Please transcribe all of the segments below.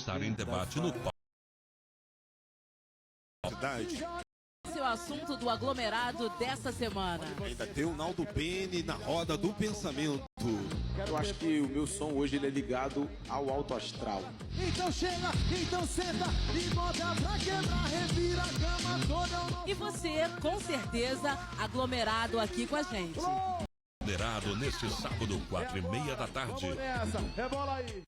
estar em debate no palco. Esse é o assunto do aglomerado desta semana. Ainda tem o Naldo Bene na roda do pensamento. Eu acho que o meu som hoje ele é ligado ao alto astral. Então chega, então senta e bota pra quebrar, revira a cama toda. E você, com certeza, aglomerado aqui com a gente. Aglomerado neste sábado, 4h30 da tarde. Vamos nessa, rebola aí.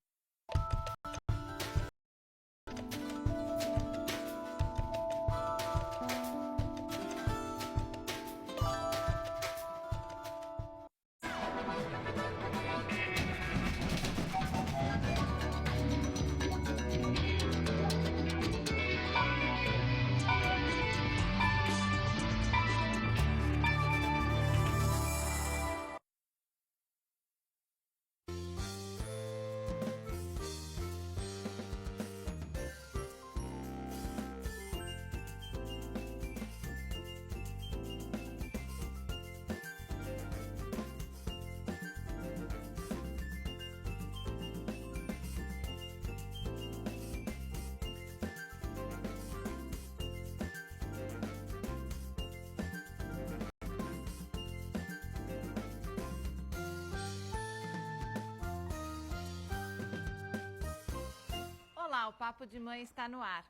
Olá, o Papo de Mãe está no ar.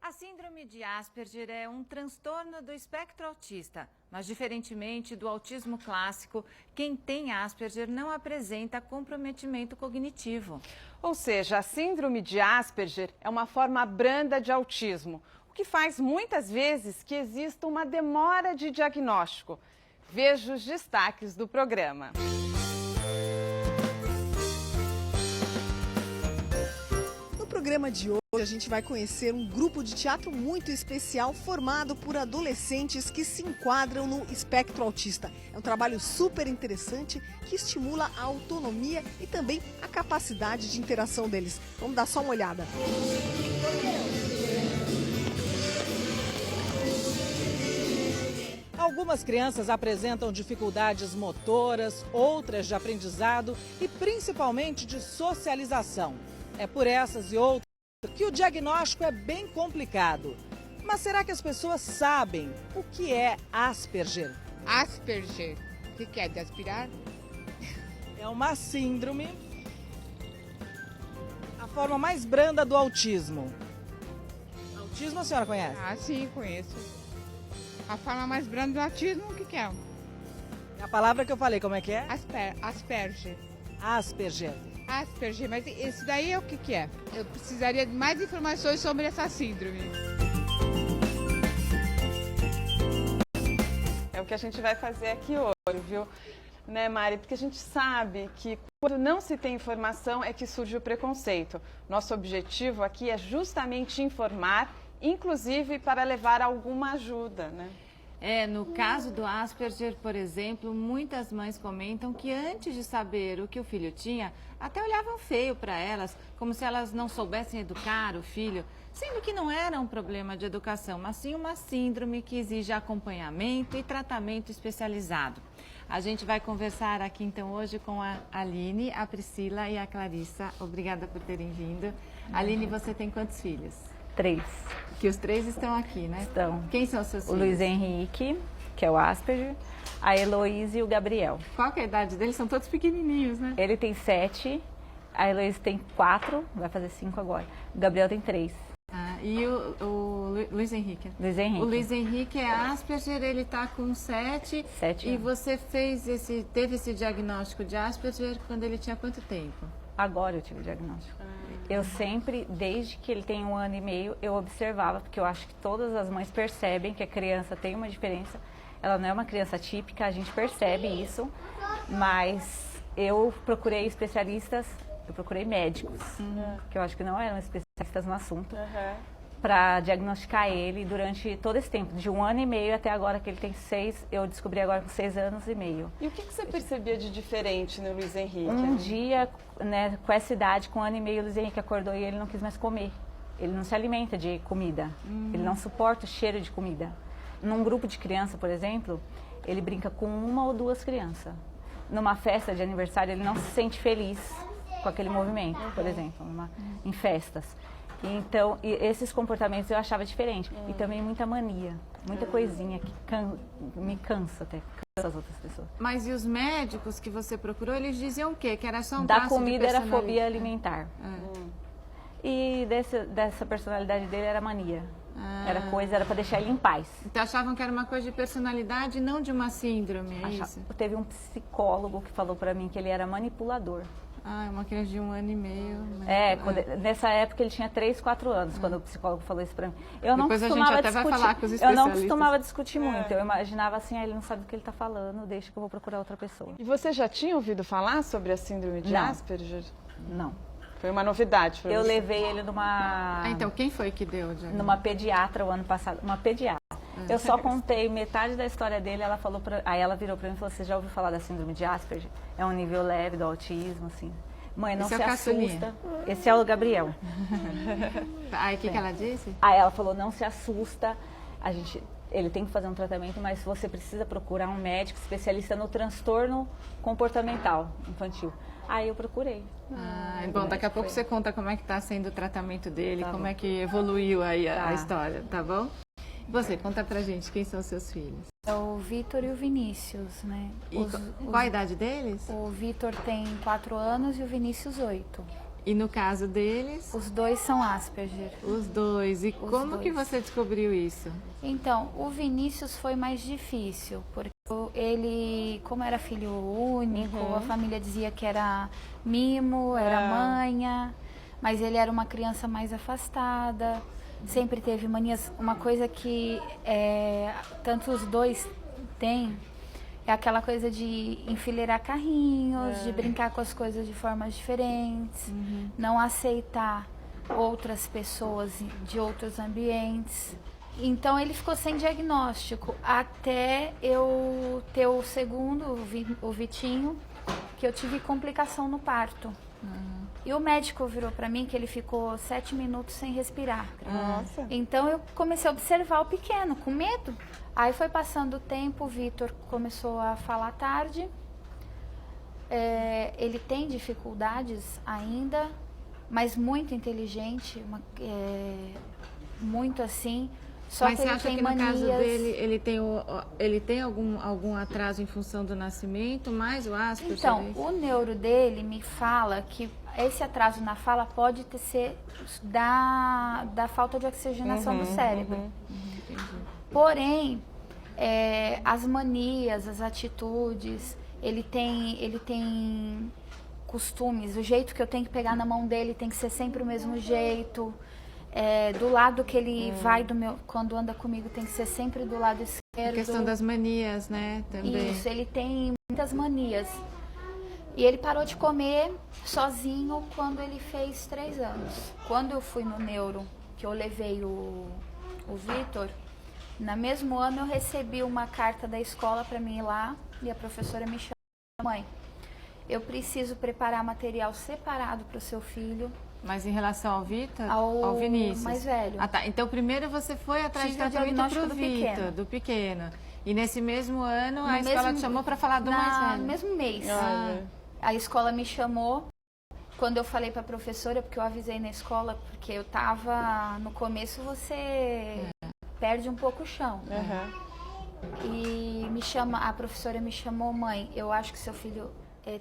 A síndrome de Asperger é um transtorno do espectro autista, mas diferentemente do autismo clássico, quem tem Asperger não apresenta comprometimento cognitivo. Ou seja, a síndrome de Asperger é uma forma branda de autismo, o que faz muitas vezes que exista uma demora de diagnóstico. Veja os destaques do programa. No programa de hoje, a gente vai conhecer um grupo de teatro muito especial formado por adolescentes que se enquadram no espectro autista. É um trabalho super interessante que estimula a autonomia e também a capacidade de interação deles. Vamos dar só uma olhada. Algumas crianças apresentam dificuldades motoras, outras de aprendizado e principalmente de socialização. É por essas e outras que o diagnóstico é bem complicado. Mas será que as pessoas sabem o que é Asperger? Asperger, o que é? De aspirar? É uma síndrome, a forma mais branda do autismo. Autismo a senhora conhece? Ah, sim, conheço. A forma mais branda do autismo, o que é? É a palavra que eu falei, como é que é? Asperger. Asperger. Asperger, mas esse daí é o que é? Eu precisaria de mais informações sobre essa síndrome. É o que a gente vai fazer aqui hoje, viu? Né, Mari? Porque a gente sabe que quando não se tem informação é que surge o preconceito. Nosso objetivo aqui é justamente informar, inclusive para levar alguma ajuda, né? No caso do Asperger, por exemplo, muitas mães comentam que antes de saber o que o filho tinha, até olhavam feio para elas, como se elas não soubessem educar o filho, sendo que não era um problema de educação, mas sim uma síndrome que exige acompanhamento e tratamento especializado. A gente vai conversar aqui então hoje com a Aline, a Priscila e a Clarissa. Obrigada por terem vindo. Aline, você tem quantos filhos? 3. Que os 3 estão aqui, né? Estão. Quem são os seus filhos? O Luiz Henrique, que é o Asperger, a Heloísa e o Gabriel. Qual que é a idade deles? São todos pequenininhos, né? Ele tem 7, a Heloísa tem 4, vai fazer 5 agora. O Gabriel tem 3. E o Luiz Henrique? Luiz Henrique. O Luiz Henrique é Asperger, ele está com 7. 7 E anos. você teve esse diagnóstico de Asperger quando ele tinha quanto tempo? Agora eu tive o diagnóstico. Eu sempre, desde que ele tem 1 ano e meio, eu observava, porque eu acho que todas as mães percebem que a criança tem uma diferença. Ela não é uma criança típica, a gente percebe isso, mas eu procurei especialistas, eu procurei médicos, que eu acho que não eram especialistas no assunto, para diagnosticar ele durante todo esse tempo, de 1 ano e meio até agora que ele tem 6, eu descobri agora com 6 anos e meio. E o que você percebia de diferente no Luiz Henrique? Um dia, né, com essa idade, com 1 ano e meio, o Luiz Henrique acordou e ele não quis mais comer. Ele não se alimenta de comida, ele não suporta o cheiro de comida. Num grupo de criança, por exemplo, ele brinca com 1 ou 2 crianças. Numa festa de aniversário, ele não se sente feliz com aquele movimento, por exemplo, em festas. Então, esses comportamentos eu achava diferente. E também muita mania, muita coisinha que me cansa até, cansa as outras pessoas. Mas e os médicos que você procurou, eles diziam o quê? Que era só um Da traço de comida era personalidade? fobia alimentar. E dessa personalidade dele era mania. Era para deixar ele em paz. Então achavam que era uma coisa de personalidade e não de uma síndrome, é isso? Teve um psicólogo que falou para mim que ele era manipulador. Ah, uma criança de 1 ano e meio. Nessa época ele tinha 3, 4 anos, quando o psicólogo falou isso pra mim. Eu Depois não a gente costumava até vai discutir, falar com os eu especialistas. não costumava discutir muito. Eu imaginava assim, ele não sabe o que ele tá falando, deixa que eu vou procurar outra pessoa. E você já tinha ouvido falar sobre a síndrome de Asperger? Não. Foi uma novidade para você? Eu levei ele numa... então quem foi que deu? Numa pediatra o ano passado, uma pediatra. Eu só contei metade da história dele, aí ela virou pra mim e falou, você já ouviu falar da síndrome de Asperger? É um nível leve do autismo, assim. Mãe, não se assusta. Esse é o Gabriel. Aí o que ela disse? Aí ela falou, não se assusta, ele tem que fazer um tratamento, mas você precisa procurar um médico especialista no transtorno comportamental infantil. Aí eu procurei. Bom, daqui a pouco você conta como é que está sendo o tratamento dele, como é que evoluiu aí a história, tá bom? Você, conta pra gente quem são os seus filhos. É o Vitor e o Vinícius, né? Qual a idade deles? O Vitor tem 4 anos e o Vinícius 8. E no caso deles? Os dois são Asperger. Os dois. E como que você descobriu isso? Então, o Vinícius foi mais difícil, porque ele, como era filho único, a família dizia que era mimo, era manha, mas ele era uma criança mais afastada, sempre teve manias. Uma coisa que tanto os dois têm é aquela coisa de enfileirar carrinhos, de brincar com as coisas de formas diferentes, não aceitar outras pessoas de outros ambientes. Então ele ficou sem diagnóstico até eu ter o segundo, o Vitinho, que eu tive complicação no parto. E o médico virou para mim que ele ficou 7 minutos sem respirar. Nossa. Então eu comecei a observar o pequeno, com medo. Aí foi passando o tempo, o Vitor começou a falar tarde. Ele tem dificuldades ainda, mas muito inteligente, muito assim. Só Mas que você ele acha tem que manias... no caso dele, ele tem algum atraso em função do nascimento, mais o Asperger? Então, o neuro dele me fala que esse atraso na fala pode ser da falta de oxigenação do cérebro. Porém, as manias, as atitudes, ele tem costumes, o jeito que eu tenho que pegar na mão dele tem que ser sempre o mesmo jeito. Do lado que ele vai quando anda comigo tem que ser sempre do lado esquerdo. A questão das manias, né? Também. Isso, ele tem muitas manias. E ele parou de comer sozinho quando ele fez 3 anos. Quando eu fui no neuro, que eu levei o Vitor, no mesmo ano eu recebi uma carta da escola para mim ir lá e a professora me chamou: mãe, eu preciso preparar material separado para o seu filho. Mas em relação ao Vitor? Ao Vinícius? mais velho. Ah, tá. Então primeiro você foi atrás de tratamento pro Vitor, do pequeno. E nesse mesmo ano a escola te chamou para falar do mais velho? No mesmo mês. A escola me chamou. Quando eu falei para a professora, porque eu avisei na escola, porque eu tava no começo, você perde um pouco o chão. E a professora me chamou: mãe, eu acho que seu filho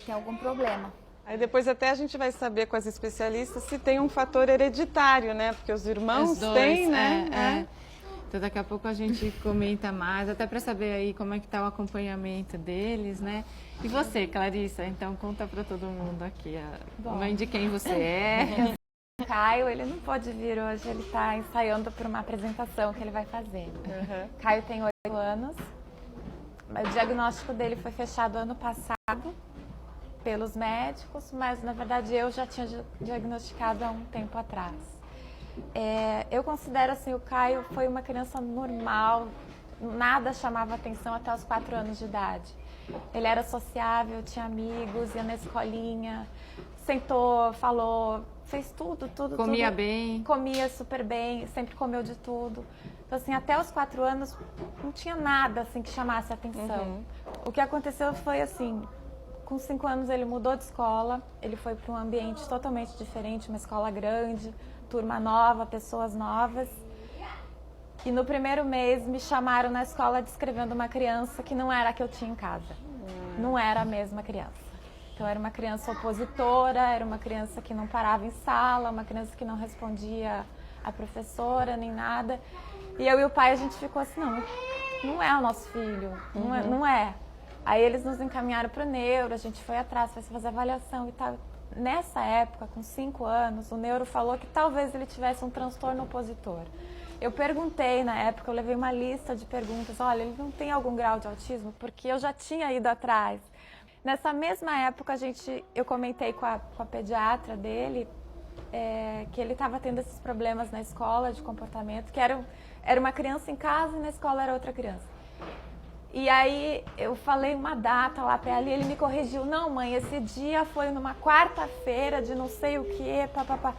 tem algum problema. Aí depois até a gente vai saber com as especialistas se tem um fator hereditário, né? Porque os irmãos têm, né? Então daqui a pouco a gente comenta mais, até para saber aí como é que tá o acompanhamento deles, né? E você, Clarissa, então conta para todo mundo aqui, mãe de quem você é. O Caio, ele não pode vir hoje, ele está ensaiando para uma apresentação que ele vai fazer. Caio tem 8 anos, o diagnóstico dele foi fechado ano passado pelos médicos, mas na verdade eu já tinha diagnosticado há um tempo atrás. Eu considero assim, o Caio foi uma criança normal, nada chamava atenção até os 4 anos de idade. Ele era sociável, tinha amigos, ia na escolinha, sentou, falou, fez tudo. Comia bem. Comia super bem, sempre comeu de tudo. Então assim, até os 4 anos não tinha nada assim que chamasse atenção. O que aconteceu foi assim, com 5 anos ele mudou de escola, ele foi para um ambiente totalmente diferente, uma escola grande, turma nova, pessoas novas. E no primeiro mês me chamaram na escola descrevendo uma criança que não era a que eu tinha em casa. Não era a mesma criança. Então era uma criança opositora, era uma criança que não parava em sala, uma criança que não respondia a professora nem nada. E eu e o pai, a gente ficou assim, não é o nosso filho, não é. Aí eles nos encaminharam para o neuro, a gente foi atrás, foi fazer avaliação e tal. Nessa época, com 5 anos, o neuro falou que talvez ele tivesse um transtorno opositor. Eu perguntei na época, eu levei uma lista de perguntas, olha, ele não tem algum grau de autismo? Porque eu já tinha ido atrás. Nessa mesma época, eu comentei com a pediatra dele, que ele estava tendo esses problemas na escola de comportamento, que era uma criança em casa e na escola era outra criança. E aí eu falei uma data lá para ele e ele me corrigiu. Não, mãe, esse dia foi numa quarta-feira de não sei o quê, papapá.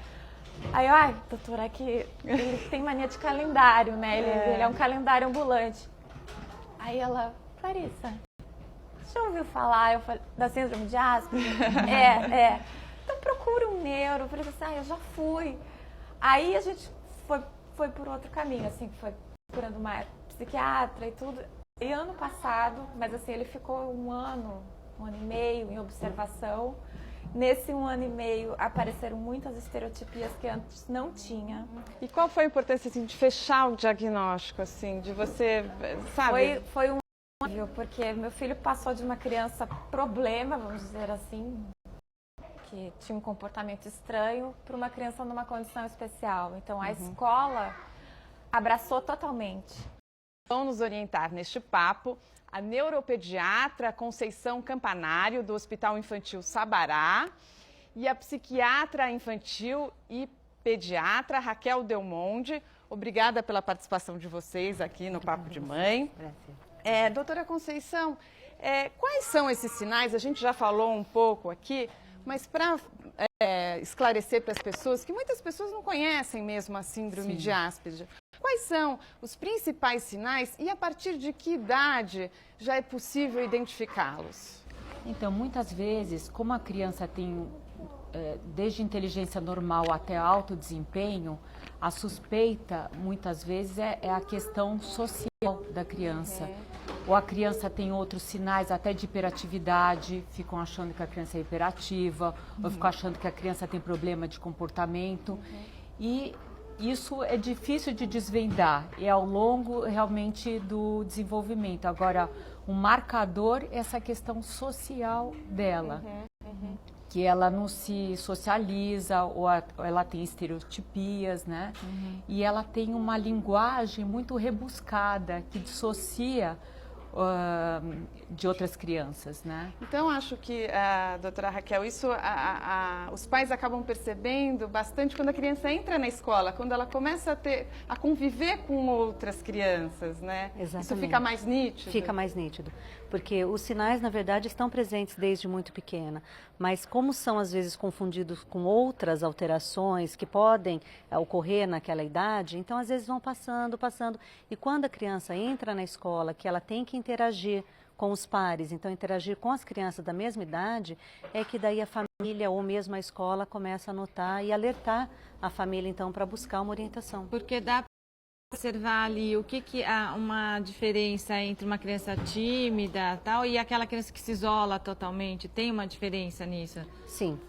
Aí, ai, doutora, é que ele tem mania de calendário, né? Ele é um calendário ambulante. Aí ela, Clarissa, você já ouviu falar da síndrome de Asperger? Então procura um neuro. Eu falei assim, eu já fui. Aí a gente foi por outro caminho, assim, foi procurando uma psiquiatra e tudo. E ano passado, mas assim, ele ficou um ano e meio em observação. Nesse 1 ano e meio apareceram muitas estereotipias que antes não tinha. E qual foi a importância assim, de fechar o diagnóstico, assim, de você, sabe? Foi um alívio, porque meu filho passou de uma criança problema, vamos dizer assim, que tinha um comportamento estranho, para uma criança numa condição especial. Então a escola abraçou totalmente. Vão nos orientar neste papo a neuropediatra Conceição Campanário, do Hospital Infantil Sabará, e a psiquiatra infantil e pediatra Raquel Delmonde. Obrigada pela participação de vocês aqui no Papo de Mãe. Doutora Conceição, quais são esses sinais? A gente já falou um pouco aqui, mas para esclarecer para as pessoas, que muitas pessoas não conhecem mesmo a síndrome de Asperger. Quais são os principais sinais e a partir de que idade já é possível identificá-los? Então, muitas vezes, como a criança tem desde inteligência normal até alto desempenho, a suspeita, muitas vezes, é a questão social da criança. Ou a criança tem outros sinais até de hiperatividade, ficam achando que a criança é hiperativa, ou ficam achando que a criança tem problema de comportamento. E isso é difícil de desvendar, é ao longo realmente do desenvolvimento. Agora, o marcador é essa questão social dela, que ela não se socializa, ou ela tem estereotipias, né? E ela tem uma linguagem muito rebuscada, que dissocia de outras crianças, né? Então, acho que, doutora Raquel, isso os pais acabam percebendo bastante quando a criança entra na escola, quando ela começa a conviver com outras crianças, né? Exatamente. Isso fica mais nítido? Fica mais nítido, porque os sinais, na verdade, estão presentes desde muito pequena, mas como são, às vezes, confundidos com outras alterações que podem ocorrer naquela idade, então, às vezes, vão passando, e quando a criança entra na escola, que ela tem que interagir com os pares, então interagir com as crianças da mesma idade, é que daí a família ou mesmo a escola começa a notar e alertar a família então para buscar uma orientação. Porque dá para observar ali o que há uma diferença entre uma criança tímida tal, e aquela criança que se isola totalmente, tem uma diferença nisso? Sim,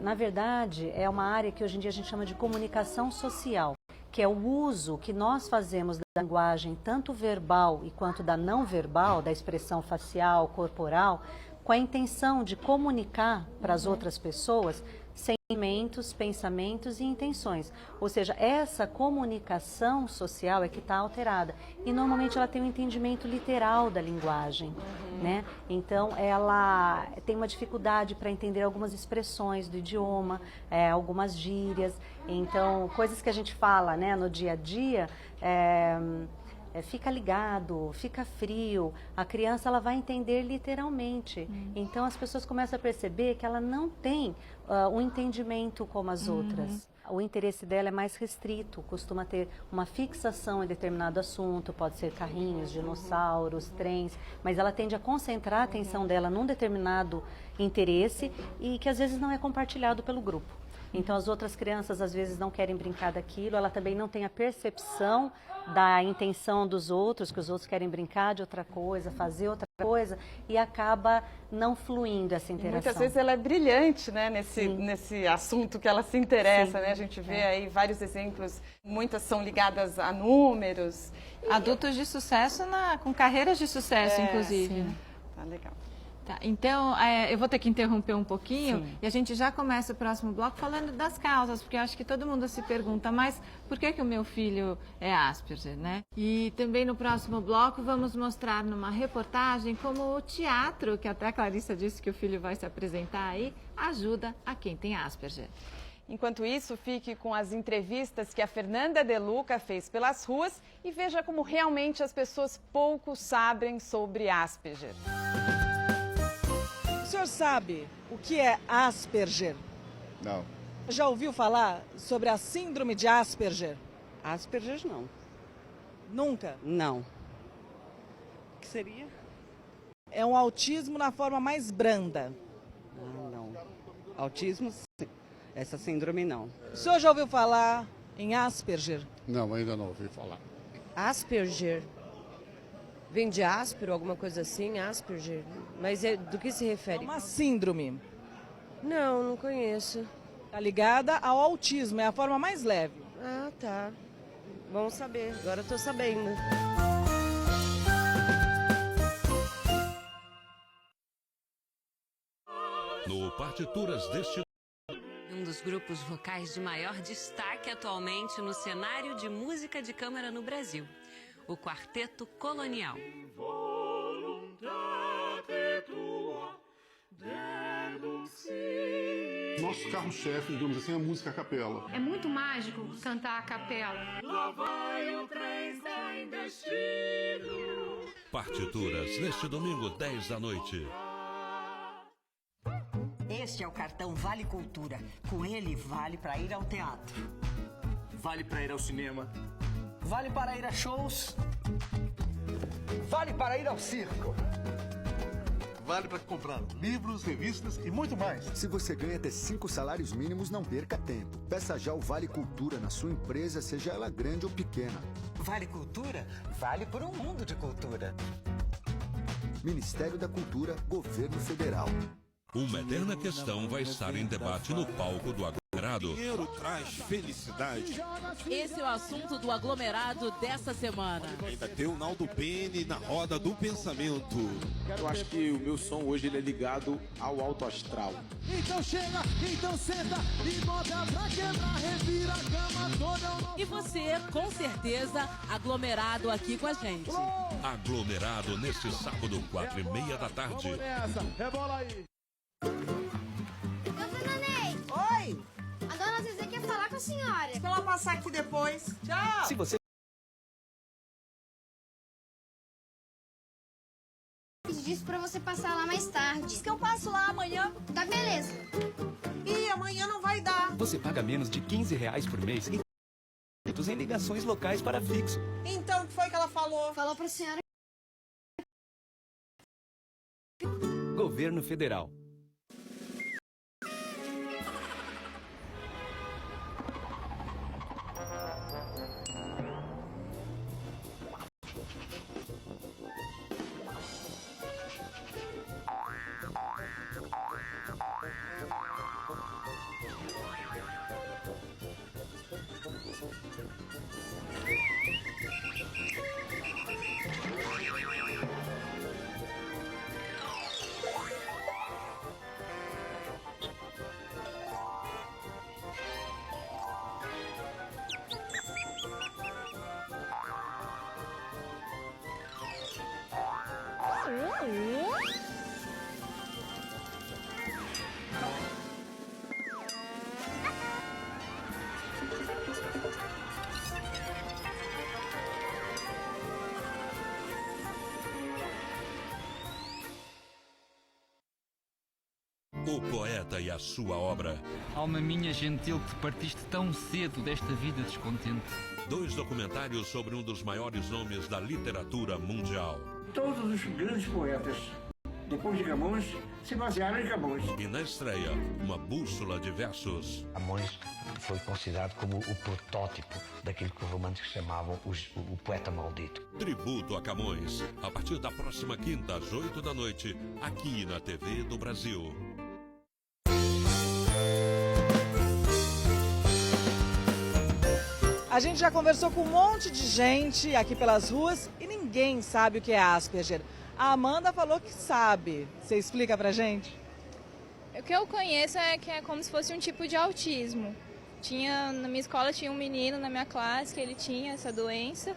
na verdade é uma área que hoje em dia a gente chama de comunicação social, que é o uso que nós fazemos da linguagem, tanto verbal e quanto da não verbal, da expressão facial, corporal, com a intenção de comunicar para as outras pessoas sentimentos, pensamentos e intenções. Ou seja, essa comunicação social é que está alterada. E normalmente ela tem um entendimento literal da linguagem, né? Então ela tem uma dificuldade para entender algumas expressões do idioma, algumas gírias. Então, coisas que a gente fala, né, no dia a dia, fica ligado, fica frio, a criança ela vai entender literalmente. Então as pessoas começam a perceber que ela não tem um entendimento como as outras. o interesse dela é mais restrito, costuma ter uma fixação em determinado assunto, pode ser carrinhos, dinossauros, trens, mas ela tende a concentrar a atenção dela num determinado interesse e que às vezes não é compartilhado pelo grupo. Então as outras crianças às vezes não querem brincar daquilo, ela também não tem a percepção da intenção dos outros, que os outros querem brincar de outra coisa, fazer outra coisa, e acaba não fluindo essa interação. E muitas vezes ela é brilhante, né, nesse assunto que ela se interessa, né? A gente vê aí vários exemplos, muitas são ligadas a números. Adultos de sucesso com carreiras de sucesso, inclusive. Sim. Tá legal. Tá, então, eu vou ter que interromper um pouquinho e a gente já começa o próximo bloco falando das causas, porque eu acho que todo mundo se pergunta, mas por que o meu filho é Asperger, né? E também no próximo bloco vamos mostrar numa reportagem como o teatro, que até a Clarissa disse que o filho vai se apresentar aí, ajuda a quem tem Asperger. Enquanto isso, fique com as entrevistas que a Fernanda De Luca fez pelas ruas e veja como realmente as pessoas pouco sabem sobre Asperger. O senhor sabe o que é Asperger? Não. Já ouviu falar sobre a síndrome de Asperger? Asperger não. Nunca? Não. O que seria? É um autismo na forma mais branda. Ah, não. Autismo, sim. Essa síndrome não. O senhor já ouviu falar em Asperger? Não, ainda não ouvi falar. Asperger? Vem de áspero, alguma coisa assim, Asperger? Mas do que se refere? É uma síndrome. Não, não conheço. Está ligada ao autismo, é a forma mais leve. Ah, tá. Bom saber, agora eu tô sabendo. No Partituras deste um dos grupos vocais de maior destaque atualmente no cenário de música de câmara no Brasil, o Quarteto Colonial. Nosso carro-chefe, digamos assim, é a música a capela. É muito mágico cantar a capela. Lá vai o trem sem destino. Partituras neste domingo, 10 da noite. Este é o cartão Vale Cultura. Com ele, vale para ir ao teatro. Vale para ir ao cinema. Vale para ir a shows. Vale para ir ao circo. Vale para comprar livros, revistas e muito mais. Se você ganha até 5 salários mínimos, não perca tempo. Peça já o Vale Cultura na sua empresa, seja ela grande ou pequena. Vale Cultura? Vale por um mundo de cultura. Ministério da Cultura, Governo Federal. Uma eterna questão vai estar em debate no palco do aglomerado. Dinheiro traz felicidade. Esse é o assunto do aglomerado dessa semana. Ainda tem o Naldo Bene na roda do pensamento. Eu acho que o meu som hoje ele é ligado ao alto astral. Então chega, então senta e bota pra quebrar, revira a cama toda. E você, com certeza, aglomerado aqui com a gente. Aglomerado neste sábado, 4h30 da tarde. Vamos nessa, rebola aí. Dona Ney! Oi! A dona Zezé quer falar com a senhora. Deixa ela passar aqui depois. Tchau! Se você disse pra você passar lá mais tarde. Diz que eu passo lá amanhã. Tá, beleza. Ih, amanhã não vai dar. Você paga menos de R$15 por mês em ligações locais para fixo. Então, o que foi que ela falou? Falou pra senhora. Governo Federal. O poeta e a sua obra. Alma minha gentil, que partiste tão cedo desta vida descontente. 2 documentários sobre um dos maiores nomes da literatura mundial. Todos os grandes poetas, depois de Camões, se basearam em Camões. E na estreia, uma bússola de versos. Camões foi considerado como o protótipo daquilo que os românticos chamavam o poeta maldito. Tributo a Camões, a partir da próxima quinta, às 8 da noite, aqui na TV do Brasil. A gente já conversou com um monte de gente aqui pelas ruas e ninguém sabe o que é Asperger. A Amanda falou que sabe. Você explica pra gente? O que eu conheço é que é como se fosse um tipo de autismo. Na minha escola tinha um menino na minha classe que ele tinha essa doença.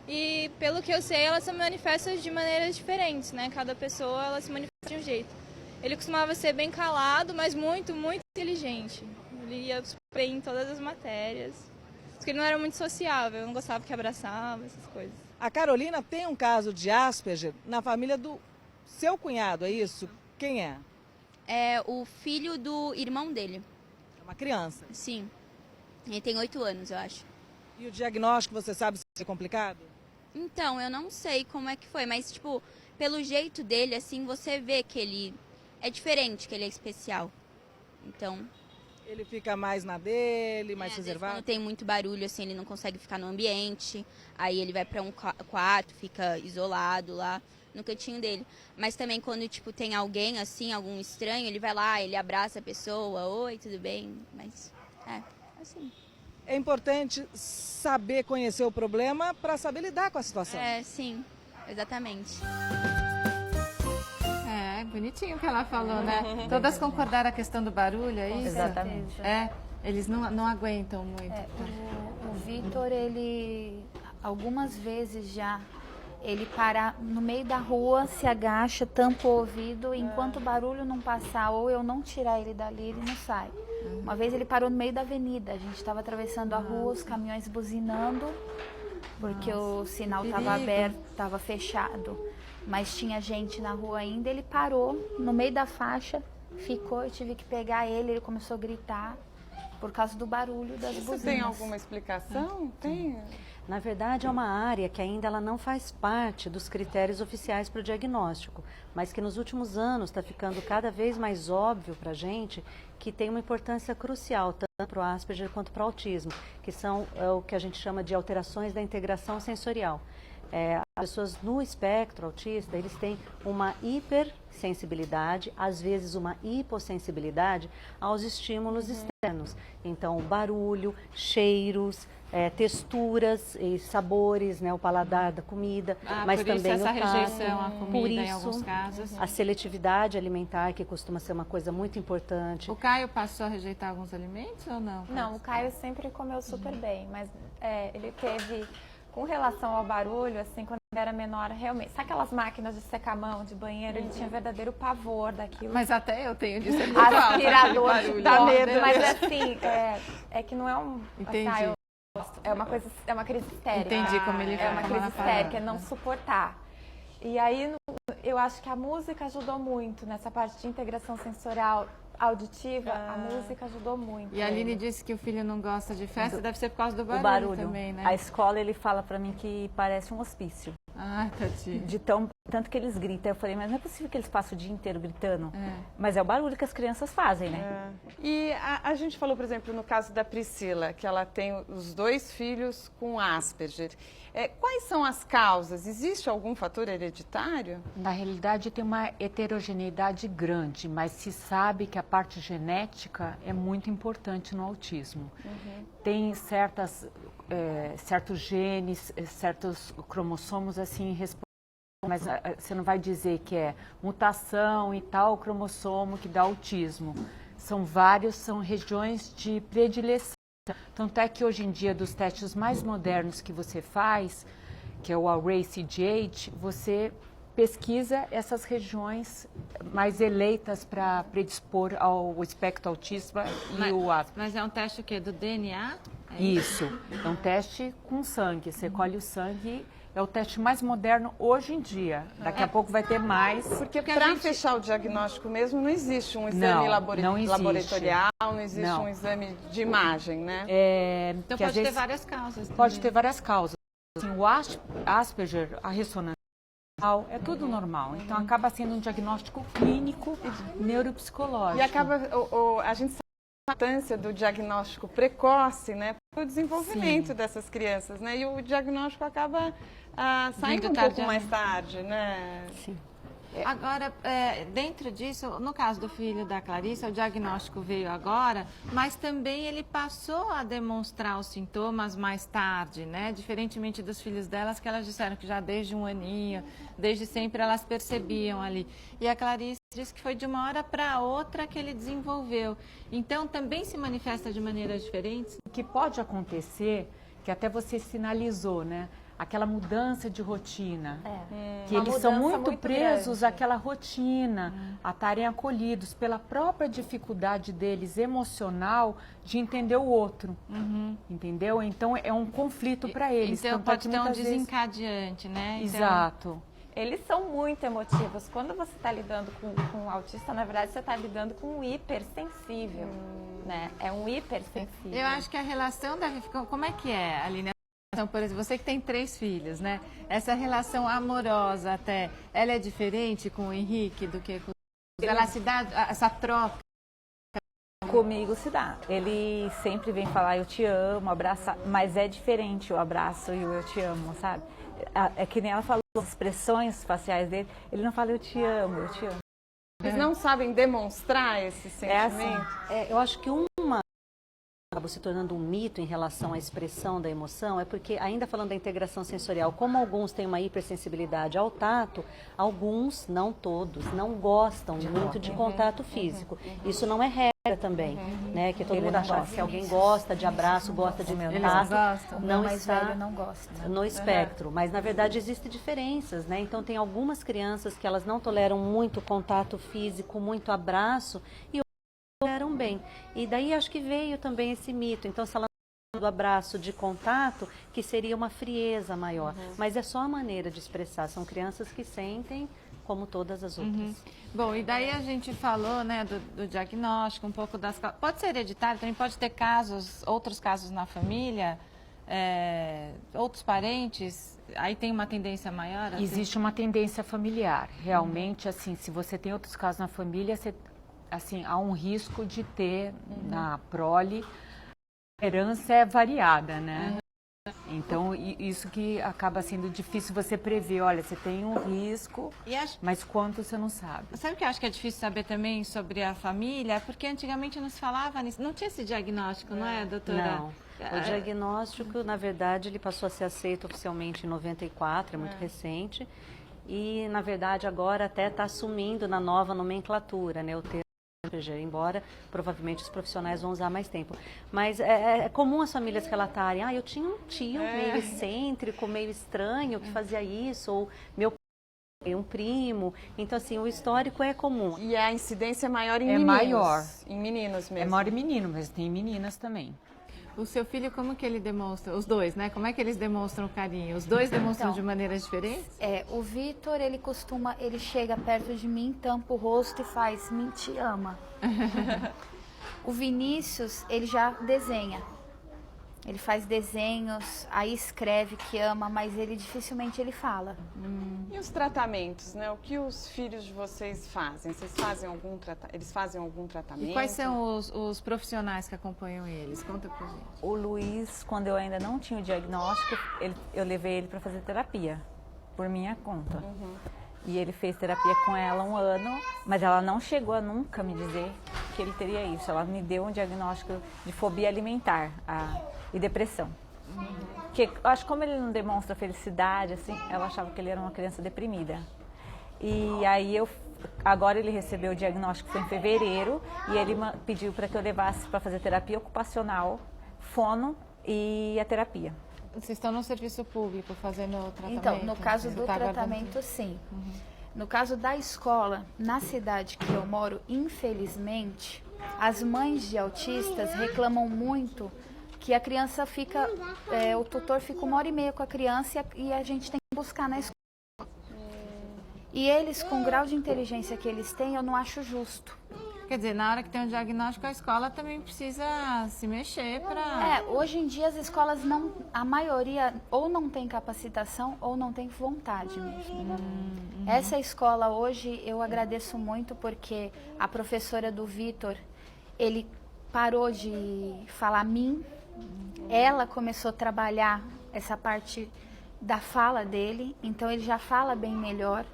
E pelo que eu sei, ela se manifesta de maneiras diferentes, né? Cada pessoa ela se manifesta de um jeito. Ele costumava ser bem calado, mas muito, muito inteligente. Ele ia super bem em todas as matérias. Porque ele não era muito sociável, não gostava que abraçava, essas coisas. A Carolina tem um caso de Asperger na família do seu cunhado, é isso? Quem é? É o filho do irmão dele. É uma criança? Sim. Ele tem 8 anos, eu acho. E o diagnóstico, você sabe se é complicado? Então, eu não sei como é que foi, mas, tipo, pelo jeito dele, assim, você vê que ele é diferente, que ele é especial. Então... Ele fica mais na dele, mais reservado? Quando tem muito barulho, assim, ele não consegue ficar no ambiente. Aí ele vai para um quarto, fica isolado lá no cantinho dele. Mas também quando, tipo, tem alguém, assim, algum estranho, ele vai lá, ele abraça a pessoa. Oi, tudo bem? Mas, assim. É importante saber conhecer o problema para saber lidar com a situação. Sim, exatamente. Bonitinho que ela falou, né? Todas concordaram a questão do barulho, é isso? Exatamente. Eles não aguentam muito. O Vitor, ele, algumas vezes já, ele para no meio da rua, se agacha, tampa o ouvido, enquanto o barulho não passar ou eu não tirar ele dali, ele não sai. Uma vez ele parou no meio da avenida, a gente estava atravessando a rua, os caminhões buzinando, porque o sinal estava aberto, estava fechado. Mas tinha gente na rua ainda, ele parou no meio da faixa, ficou, eu tive que pegar ele começou a gritar por causa do barulho das buzinas. Você tem alguma explicação? Tem? Na verdade, é uma área que ainda ela não faz parte dos critérios oficiais para o diagnóstico, mas que nos últimos anos está ficando cada vez mais óbvio para a gente que tem uma importância crucial, tanto para o Asperger quanto para o autismo, que são o que a gente chama de alterações da integração sensorial. As pessoas no espectro autista, eles têm uma hipersensibilidade, às vezes uma hipossensibilidade aos estímulos externos. Então, barulho, cheiros, texturas e sabores, né, o paladar da comida, mas por também isso essa o tato. rejeição à comida Por isso, em alguns casos. a seletividade alimentar, que costuma ser uma coisa muito importante. O Caio passou a rejeitar alguns alimentos ou não? Não, o Caio sempre comeu super bem, mas ele teve... Com relação ao barulho, assim, quando ele era menor, realmente... Sabe aquelas máquinas de secar a mão, de banheiro? Ele tinha verdadeiro pavor daquilo. Mas até eu tenho disso. Aspirador, dá medo. Mas assim, é que não é um... Entendi. É uma coisa, é uma crise histérica. Entendi como ele É uma crise histérica, é não suportar. E aí, eu acho que a música ajudou muito nessa parte de integração sensorial auditiva, a música ajudou muito. E a Aline disse que o filho não gosta de festa, deve ser por causa do barulho, o barulho também, né? A escola, ele fala pra mim que parece um hospício. Ah, tadinho. Tanto que eles gritam. Eu falei, mas não é possível que eles passem o dia inteiro gritando. Mas é o barulho que as crianças fazem, né? E a gente falou, por exemplo, no caso da Priscila, que ela tem os 2 filhos com Asperger. Quais são as causas? Existe algum fator hereditário? Na realidade, tem uma heterogeneidade grande, mas se sabe que a parte genética é muito importante no autismo. Tem certos genes, certos cromossomos assim responsáveis, mas você não vai dizer que é mutação e tal cromossomo que dá autismo. São vários, são regiões de predileção. Tanto é que hoje em dia, dos testes mais modernos que você faz, que é o Array-CGH, você pesquisa essas regiões mais eleitas para predispor ao espectro autista e o Asperger. Mas é um teste o quê? Do DNA? Isso, é um teste com sangue, você colhe o sangue, é o teste mais moderno hoje em dia. Daqui a pouco vai ter mais. Porque para fechar o diagnóstico mesmo, não existe um exame laboratorial, não existe um exame de imagem, né? Então pode ter várias causas. Pode ter várias causas. Assim, o Asperger, a ressonância é tudo normal. Então acaba sendo um diagnóstico clínico neuropsicológico. E acaba, a gente sabe a importância do diagnóstico precoce, né, para o desenvolvimento dessas crianças, né? E o diagnóstico acaba saindo um pouco mais tarde, né? Sim. Agora, dentro disso, no caso do filho da Clarissa, o diagnóstico veio agora, mas também ele passou a demonstrar os sintomas mais tarde, né? Diferentemente dos filhos delas, que elas disseram que já desde 1 aninho, desde sempre elas percebiam ali. E a Clarissa disse que foi de uma hora para outra que ele desenvolveu. Então, também se manifesta de maneiras diferentes? O que pode acontecer, que até você sinalizou, né? Aquela mudança de rotina, que eles são muito presos àquela rotina, a estarem acolhidos pela própria dificuldade deles emocional de entender o outro, entendeu? Então é um conflito para eles. Então pode ter um desencadeante, né? Exato. Eles são muito emotivos. Quando você está lidando com um autista, na verdade, você está lidando com um hipersensível, né? É um hipersensível. Eu acho que a relação deve ficar... Como é que é, Aline? Então, por exemplo, você que tem 3 filhos, né? Essa relação amorosa até, ela é diferente com o Henrique do que com... Ela se dá essa troca? Comigo se dá. Ele sempre vem falar eu te amo, abraçar, mas é diferente o abraço e o eu te amo, sabe? É que nem ela falou, as expressões faciais dele, ele não fala eu te amo, eu te amo. Eles não sabem demonstrar esse sentimento? Eu acho que acaba se tornando um mito em relação à expressão da emoção, é porque, ainda falando da integração sensorial, como alguns têm uma hipersensibilidade ao tato, alguns, não todos, não gostam muito de contato físico. Isso não é regra também, né? Que todo mundo acha que se alguém gosta de abraço, gosta de tato, não está no espectro. Mas, na verdade, existem diferenças, né? Então, tem algumas crianças que elas não toleram muito contato físico, muito abraço, e toleram bem. E daí acho que veio também esse mito. Então, se ela do abraço de contato, que seria uma frieza maior. Mas é só a maneira de expressar. São crianças que sentem como todas as outras. Bom, e daí a gente falou, né, do diagnóstico, um pouco das... Pode ser hereditário, também pode ter casos, outros casos na família, outros parentes, aí tem uma tendência maior? Assim? Existe uma tendência familiar. Realmente, assim, se você tem outros casos na família, assim, há um risco de ter na prole, a herança é variada, né? Então, isso que acaba sendo difícil você prever. Olha, você tem um risco, mas quanto você não sabe. Sabe o que eu acho que é difícil saber também sobre a família? Porque antigamente não se falava nisso. Não tinha esse diagnóstico, não é, doutora? Não. O diagnóstico, na verdade, ele passou a ser aceito oficialmente em 94, é muito recente. E, na verdade, agora até está assumindo na nova nomenclatura, né? O termo, embora provavelmente os profissionais vão usar mais tempo. Mas é comum as famílias relatarem, eu tinha um tio meio excêntrico, meio estranho que fazia isso, ou meu pai, um primo. Então, assim, o histórico é comum. E a incidência é maior em meninos? É maior. Em meninos mesmo? É maior em menino, mas tem meninas também. O seu filho, como que ele demonstra? Os dois, né? Como é que eles demonstram carinho? Os dois demonstram de maneiras diferentes? O Vitor, ele chega perto de mim, tampa o rosto e faz, te ama. O Vinícius, ele já desenha. Ele faz desenhos, aí escreve que ama, mas ele dificilmente ele fala. E os tratamentos, né? O que os filhos de vocês fazem? Vocês fazem eles fazem algum tratamento? E quais são os profissionais que acompanham eles? Conta pra gente. O Luiz, quando eu ainda não tinha o diagnóstico, eu levei ele para fazer terapia, por minha conta. E ele fez terapia com ela 1 ano, mas ela não chegou a nunca me dizer que ele teria isso. Ela me deu um diagnóstico de fobia alimentar e depressão. Porque eu acho que como ele não demonstra felicidade, assim, ela achava que ele era uma criança deprimida. E aí agora ele recebeu o diagnóstico em fevereiro e ele pediu para que eu levasse para fazer terapia ocupacional, fono e a terapia. Vocês estão no serviço público fazendo o tratamento? Então, no caso do tratamento, sim. No caso da escola, na cidade que eu moro, infelizmente, as mães de autistas reclamam muito que a criança fica, o tutor fica 1h30 com a criança e a gente tem que buscar na escola. E eles, com o grau de inteligência que eles têm, eu não acho justo. Quer dizer, na hora que tem um diagnóstico, a escola também precisa se mexer para... Hoje em dia as escolas não, a maioria ou não tem capacitação ou não tem vontade mesmo. Essa escola hoje eu agradeço muito porque a professora do Vitor, ele parou de falar mim, ela começou a trabalhar essa parte da fala dele, então ele já fala bem melhor.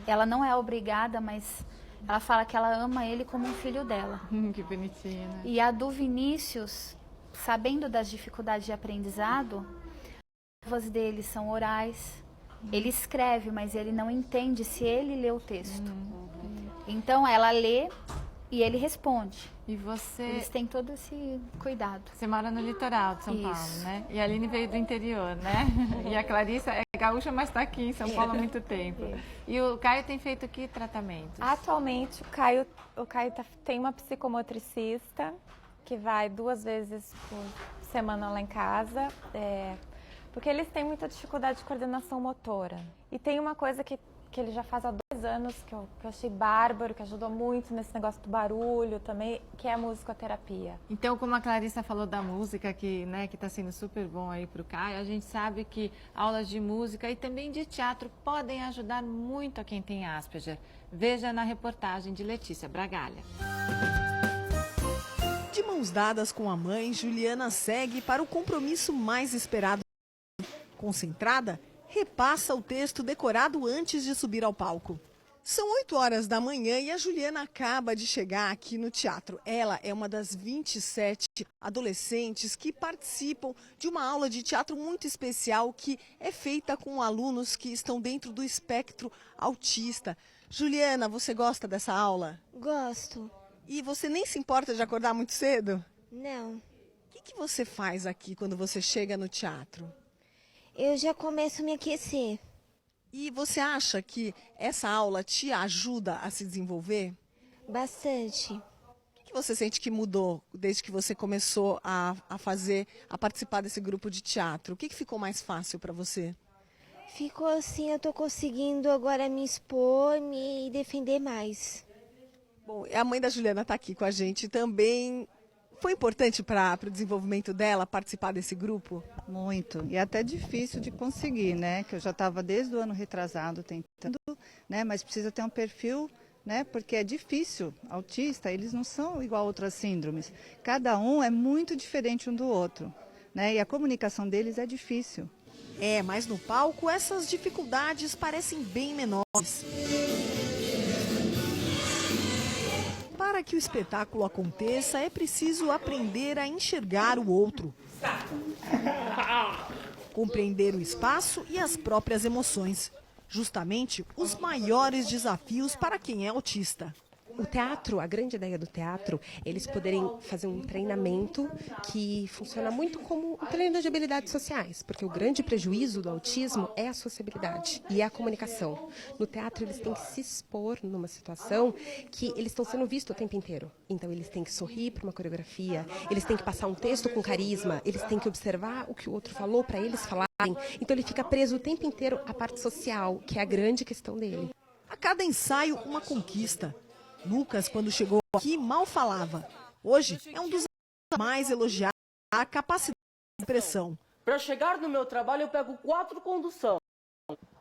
Ela não é obrigada, mas ela fala que ela ama ele como um filho dela. Que bonitinho, né? E a do Vinícius, sabendo das dificuldades de aprendizado, as provas dele são orais. Ele escreve, mas ele não entende se ele lê o texto. Então ela lê e ele responde. E você... Eles têm todo esse cuidado. Você mora no litoral de São Paulo, né? E a Aline veio do interior, né? E a Clarissa é gaúcha, mas está aqui em São Paulo há muito tempo. E o Caio tem feito que tratamentos? Atualmente, o Caio tem uma psicomotricista que vai 2 vezes por semana lá em casa, porque eles têm muita dificuldade de coordenação motora. E tem uma coisa que ele já faz há 2 anos, que eu achei bárbaro, que ajudou muito nesse negócio do barulho também, que é a musicoterapia. Então, como a Clarissa falou da música, que está sendo super bom aí para o Caio, a gente sabe que aulas de música e também de teatro podem ajudar muito a quem tem Asperger. Veja na reportagem de Letícia Bragalha. De mãos dadas com a mãe, Juliana segue para o compromisso mais esperado. Concentrada, repassa o texto decorado antes de subir ao palco. São 8h da manhã e a Juliana acaba de chegar aqui no teatro. Ela é uma das 27 adolescentes que participam de uma aula de teatro muito especial que é feita com alunos que estão dentro do espectro autista. Juliana, você gosta dessa aula? Gosto. E você nem se importa de acordar muito cedo? Não. O que você faz aqui quando você chega no teatro? Eu já começo a me aquecer. E você acha que essa aula te ajuda a se desenvolver? Bastante. O que você sente que mudou desde que você começou a participar desse grupo de teatro? O que ficou mais fácil para você? Ficou assim, eu tô conseguindo agora me expor, me defender mais. Bom, a mãe da Juliana está aqui com a gente também. Foi importante para o desenvolvimento dela participar desse grupo? Muito. E é até difícil de conseguir, né? Que eu já estava desde o ano retrasado tentando, né? Mas precisa ter um perfil, né? Porque é difícil. Autista, eles não são igual a outras síndromes. Cada um é muito diferente um do outro, né? E a comunicação deles é difícil. Mas no palco essas dificuldades parecem bem menores. Para que o espetáculo aconteça, é preciso aprender a enxergar o outro, compreender o espaço e as próprias emoções. Justamente os maiores desafios para quem é autista. O teatro, a grande ideia do teatro, eles poderem fazer um treinamento que funciona muito como um treino de habilidades sociais, porque o grande prejuízo do autismo é a sociabilidade e a comunicação. No teatro, eles têm que se expor numa situação que eles estão sendo vistos o tempo inteiro. Então, eles têm que sorrir para uma coreografia, eles têm que passar um texto com carisma, eles têm que observar o que o outro falou para eles falarem. Então, ele fica preso o tempo inteiro à parte social, que é a grande questão dele. A cada ensaio, uma conquista. Lucas, quando chegou aqui, mal falava. Hoje, é um dos mais elogiados a capacidade de expressão. Para chegar no meu trabalho, eu pego 4 condução.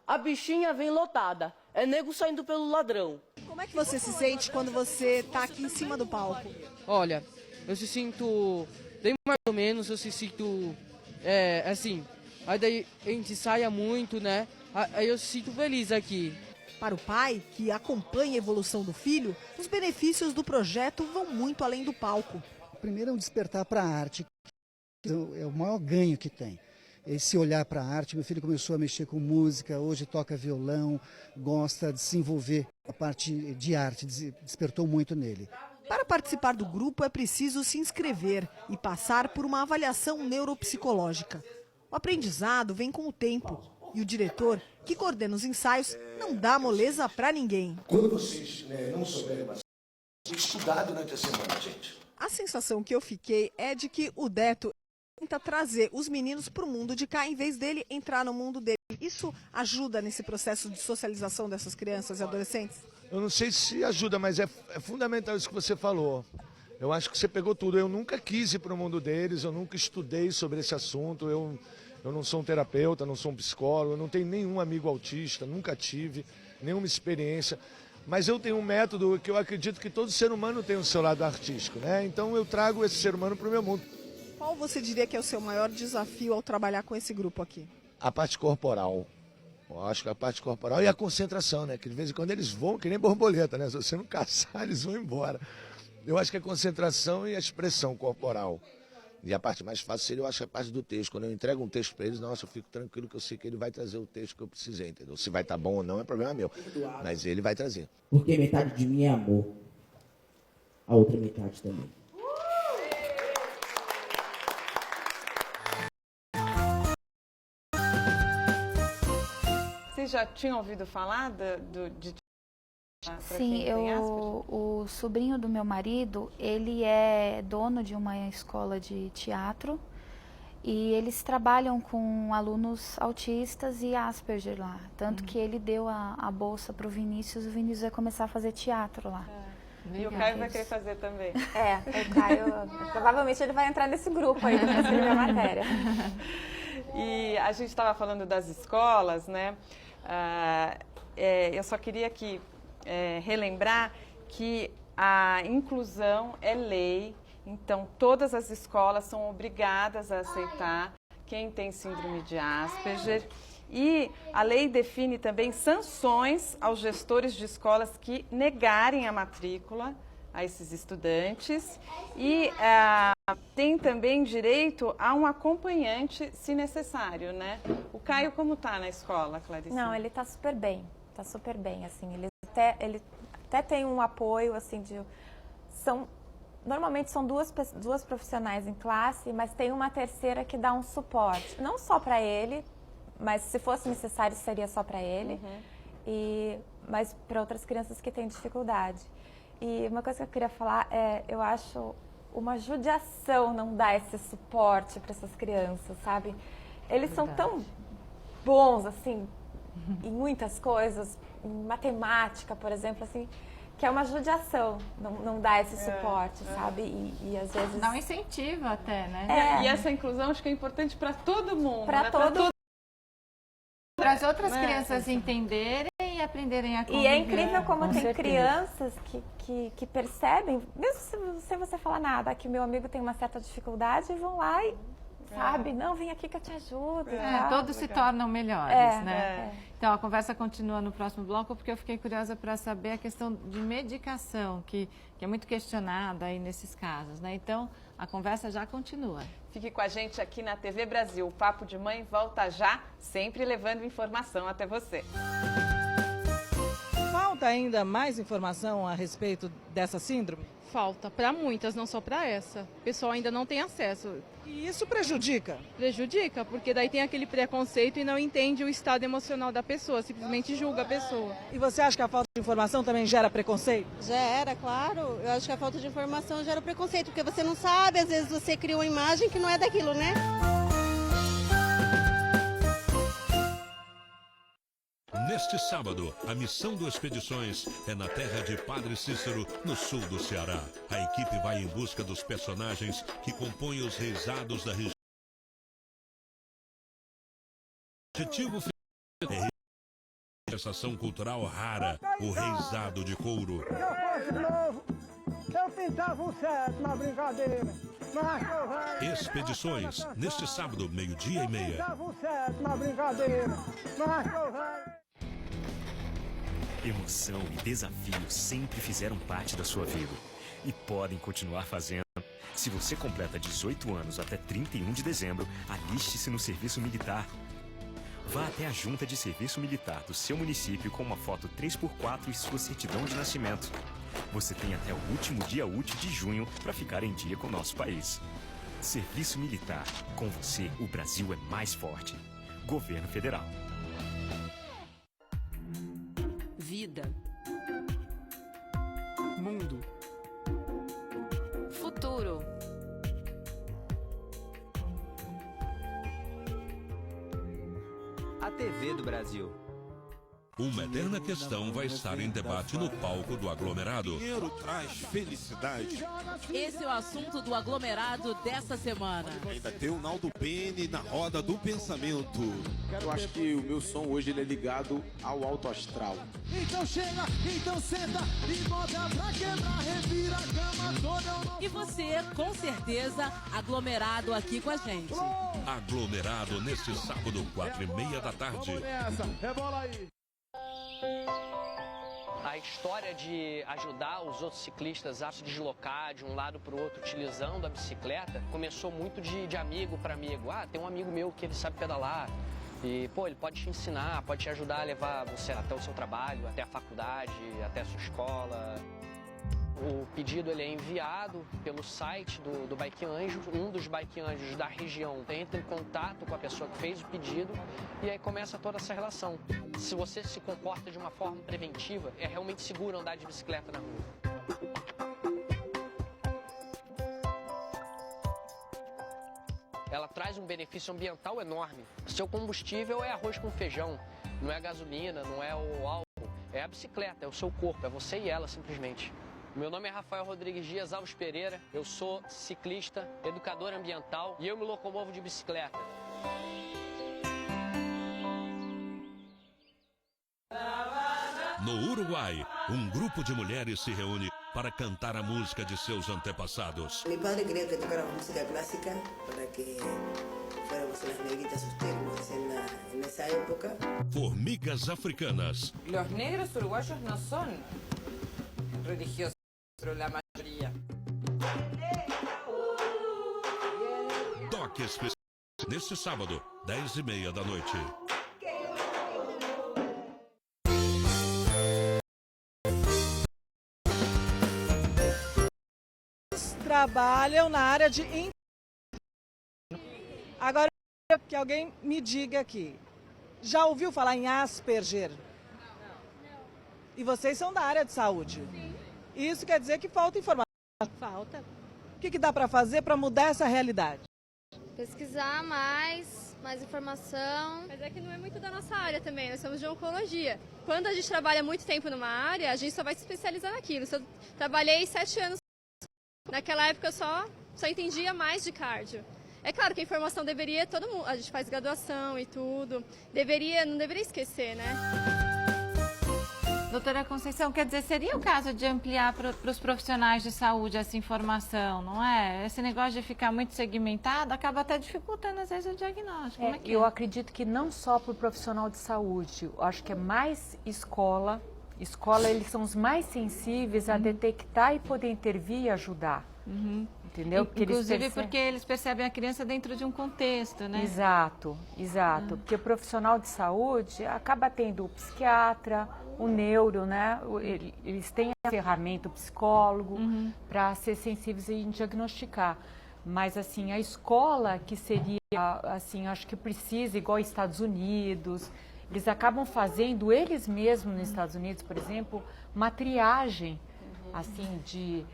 A bichinha vem lotada. É nego saindo pelo ladrão. Como é que você se sente quando você está aqui em cima do palco? Olha, eu se sinto bem mais ou menos, eu se sinto, assim, aí daí a gente ensaia muito, né? Aí eu se sinto feliz aqui. Para o pai, que acompanha a evolução do filho, os benefícios do projeto vão muito além do palco. Primeiro é um despertar para a arte, é o maior ganho que tem. Esse olhar para a arte, meu filho começou a mexer com música, hoje toca violão, gosta de se envolver. A parte de arte despertou muito nele. Para participar do grupo é preciso se inscrever e passar por uma avaliação neuropsicológica. O aprendizado vem com o tempo. E o diretor, que coordena os ensaios, não dá moleza para ninguém. Quando vocês não souberem mais, tem que estudar durante a semana, gente. A sensação que eu fiquei é de que o Deto Tenta trazer os meninos para o mundo de cá, em vez dele entrar no mundo dele. Isso ajuda nesse processo de socialização dessas crianças e adolescentes? Eu não sei se ajuda, mas é fundamental isso que você falou. Eu acho que você pegou tudo. Eu nunca quis ir para o mundo deles, eu nunca estudei sobre esse assunto. Eu não sou um terapeuta, não sou um psicólogo, eu não tenho nenhum amigo autista, nunca tive nenhuma experiência. Mas eu tenho um método que eu acredito que todo ser humano tem o seu lado artístico, né? Então eu trago esse ser humano para o meu mundo. Qual você diria que é o seu maior desafio ao trabalhar com esse grupo aqui? A parte corporal. Eu acho que a parte corporal e a concentração, né? Que de vez em quando eles voam que nem borboleta, né? Se você não caçar, eles vão embora. Eu acho que a concentração e a expressão corporal. E a parte mais fácil seria, eu acho, a parte do texto. Quando eu entrego um texto para eles, nossa, eu fico tranquilo que eu sei que ele vai trazer o texto que eu precisei, entendeu? Se vai estar bom ou não é problema meu, mas ele vai trazer. Porque metade de mim é amor, a outra metade também. Vocês já tinham ouvido falar de Sim, o sobrinho do meu marido, ele é dono de uma escola de teatro e eles trabalham com alunos autistas e Asperger lá. Tanto que ele deu a bolsa para o Vinícius vai começar a fazer teatro lá. E o Caio vai querer fazer também. O Caio, provavelmente ele vai entrar nesse grupo aí para escrever a matéria. E a gente estava falando das escolas, né? Eu só queria aqui relembrar que a inclusão é lei, então todas as escolas são obrigadas a aceitar quem tem síndrome de Asperger. E a lei define também sanções aos gestores de escolas que negarem a matrícula a esses estudantes e tem também direito a um acompanhante se necessário, né? O Caio como está na escola, Clarice? Não, ele está super bem, assim, ele até tem um apoio, assim, normalmente são duas profissionais em classe, mas tem uma terceira que dá um suporte, não só para ele, mas se fosse necessário seria só para ele, mas para outras crianças que têm dificuldade. E uma coisa que eu queria falar eu acho uma judiação não dar esse suporte para essas crianças, sabe? Eles são tão bons, assim, em muitas coisas, em matemática, por exemplo, assim, que é uma judiação não dar esse suporte, sabe? E às vezes... Dá um incentivo até, né? E essa inclusão acho que é importante para todo mundo. Para Para as outras crianças entenderem e aprenderem a conviver. E é incrível como tem crianças que percebem, mesmo sem você falar nada, que meu amigo tem uma certa dificuldade, e vão lá e, sabe, não, vem aqui que eu te ajudo. Todos se tornam melhores, né? Então, a conversa continua no próximo bloco, porque eu fiquei curiosa para saber a questão de medicação, que é muito questionada aí nesses casos, né? Então, a conversa já continua. Fique com a gente aqui na TV Brasil. O Papo de Mãe volta já, sempre levando informação até você. Falta ainda mais informação a respeito dessa síndrome? Falta, para muitas, não só para essa. O pessoal ainda não tem acesso. E isso prejudica? Prejudica, porque daí tem aquele preconceito e não entende o estado emocional da pessoa, simplesmente julga a pessoa. E você acha que a falta de informação também gera preconceito? Gera, claro. Eu acho que a falta de informação gera preconceito, porque você não sabe, às vezes você cria uma imagem que não é daquilo, né? Neste sábado, a missão do Expedições é na terra de Padre Cícero, no sul do Ceará. A equipe vai em busca dos personagens que compõem os reisados da região. O objetivo é a manifestação cultural rara, o reisado de couro. Se eu fosse novo, eu pintava um certo na brincadeira. Expedições, neste sábado, 12:30. Pintava um certo na brincadeira. Emoção e desafio sempre fizeram parte da sua vida e podem continuar fazendo. Se você completa 18 anos até 31 de dezembro, aliste-se no serviço militar. Vá até a junta de serviço militar do seu município com uma foto 3x4 e sua certidão de nascimento. Você tem até o último dia útil de junho para ficar em dia com o nosso país. Serviço Militar. Com você, o Brasil é mais forte. Governo Federal. Vida. Mundo. Futuro. a TV do Brasil. Uma eterna questão vai estar em debate no palco do aglomerado. Dinheiro traz felicidade. Esse é o assunto do aglomerado desta semana. Ainda tem o Naldo Bene na roda do pensamento. Eu acho que o meu som hoje ele é ligado ao alto astral. Então chega, então senta e bota pra quebrar, revira a cama toda. E você, com certeza, aglomerado aqui com a gente. Aglomerado neste sábado, 4h30 da tarde. Vamos nessa, rebola aí. A história de ajudar os outros ciclistas a se deslocar de um lado para o outro utilizando a bicicleta começou muito de amigo para amigo. Ah, tem um amigo meu que ele sabe pedalar e, pô, ele pode te ensinar, pode te ajudar a levar você até o seu trabalho, até a faculdade, até a sua escola. O pedido ele é enviado pelo site do Bike Anjo. Um dos Bike Anjos da região entra em contato com a pessoa que fez o pedido e aí começa toda essa relação. Se você se comporta de uma forma preventiva, é realmente seguro andar de bicicleta na rua. Ela traz um benefício ambiental enorme. Seu combustível é arroz com feijão, não é gasolina, não é o álcool, é a bicicleta, é o seu corpo, é você e ela simplesmente. Meu nome é Rafael Rodrigues Dias Alves Pereira, eu sou ciclista, educador ambiental e eu me locomovo de bicicleta. No Uruguai, um grupo de mulheres se reúne para cantar a música de seus antepassados. Mi padre quería que tocáramos música clásica para que fuéramos las neguitas sus términos en esa época. Formigas africanas. Los negros uruguayos no son religiosos, pero la mayoría. Toque especial neste sábado, 10h30 da noite. Trabalham na área de... Agora, eu quero que alguém me diga aqui. Já ouviu falar em Asperger? E vocês são da área de saúde? Sim. Isso quer dizer que falta informação? Falta. O que dá para fazer para mudar essa realidade? Pesquisar mais informação. Mas é que não é muito da nossa área também, nós somos de oncologia. Quando a gente trabalha muito tempo numa área, a gente só vai se especializar naquilo. Se eu trabalhei 7 anos, naquela época eu só entendia mais de cardio. É claro que a informação deveria, todo mundo, a gente faz graduação e tudo, não deveria esquecer, né? Doutora Conceição, quer dizer, seria o caso de ampliar para os profissionais de saúde essa informação, não é? Esse negócio de ficar muito segmentado acaba até dificultando, às vezes, o diagnóstico. Eu acredito que não só para o profissional de saúde, eu acho que é mais escola, eles são os mais sensíveis a detectar e poder intervir e ajudar. Entendeu? Inclusive porque eles percebem a criança dentro de um contexto, né? Exato. Porque o profissional de saúde acaba tendo o psiquiatra, o neuro, né? Eles têm a ferramenta, o psicólogo, para ser sensíveis em diagnosticar. Mas, assim, a escola que seria, assim, acho que precisa, igual aos Estados Unidos, eles acabam fazendo, eles mesmos nos Estados Unidos, por exemplo, uma triagem, assim, de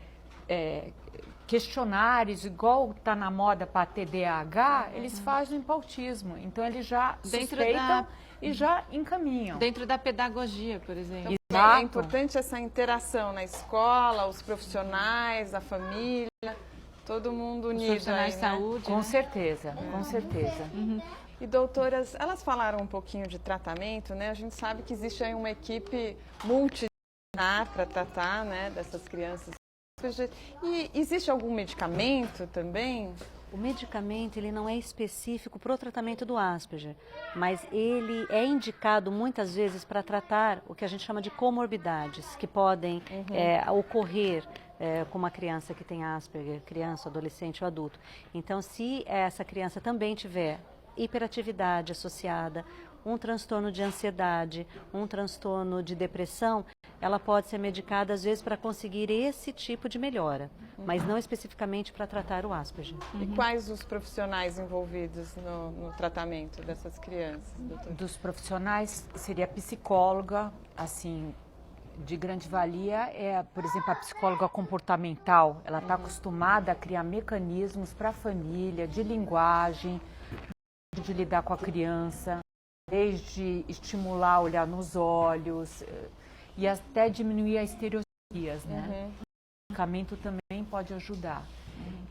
questionários, igual está na moda para TDAH, eles fazem para autismo. Então, eles já suspeitam e já encaminham. Dentro da pedagogia, por exemplo. Então, é importante essa interação na escola, os profissionais, a família, todo mundo unido. Os profissionais de saúde, com certeza, com certeza. E doutoras, elas falaram um pouquinho de tratamento, né? A gente sabe que existe aí uma equipe multidisciplinar para tratar, né, dessas crianças. E existe algum medicamento também? O medicamento ele não é específico para o tratamento do Asperger, mas ele é indicado muitas vezes para tratar o que a gente chama de comorbidades, que podem ocorrer com uma criança que tem Asperger, criança, adolescente ou adulto. Então, se essa criança também tiver hiperatividade associada, um transtorno de ansiedade, um transtorno de depressão, ela pode ser medicada às vezes para conseguir esse tipo de melhora, mas não especificamente para tratar o Asperger. E quais os profissionais envolvidos no tratamento dessas crianças, doutor? Dos profissionais, seria a psicóloga, assim, de grande valia é, por exemplo, a psicóloga comportamental. Ela está acostumada a criar mecanismos para a família, de linguagem, de lidar com a criança. desde estimular a olhar nos olhos e até diminuir as estereotipias, né? O medicamento também pode ajudar.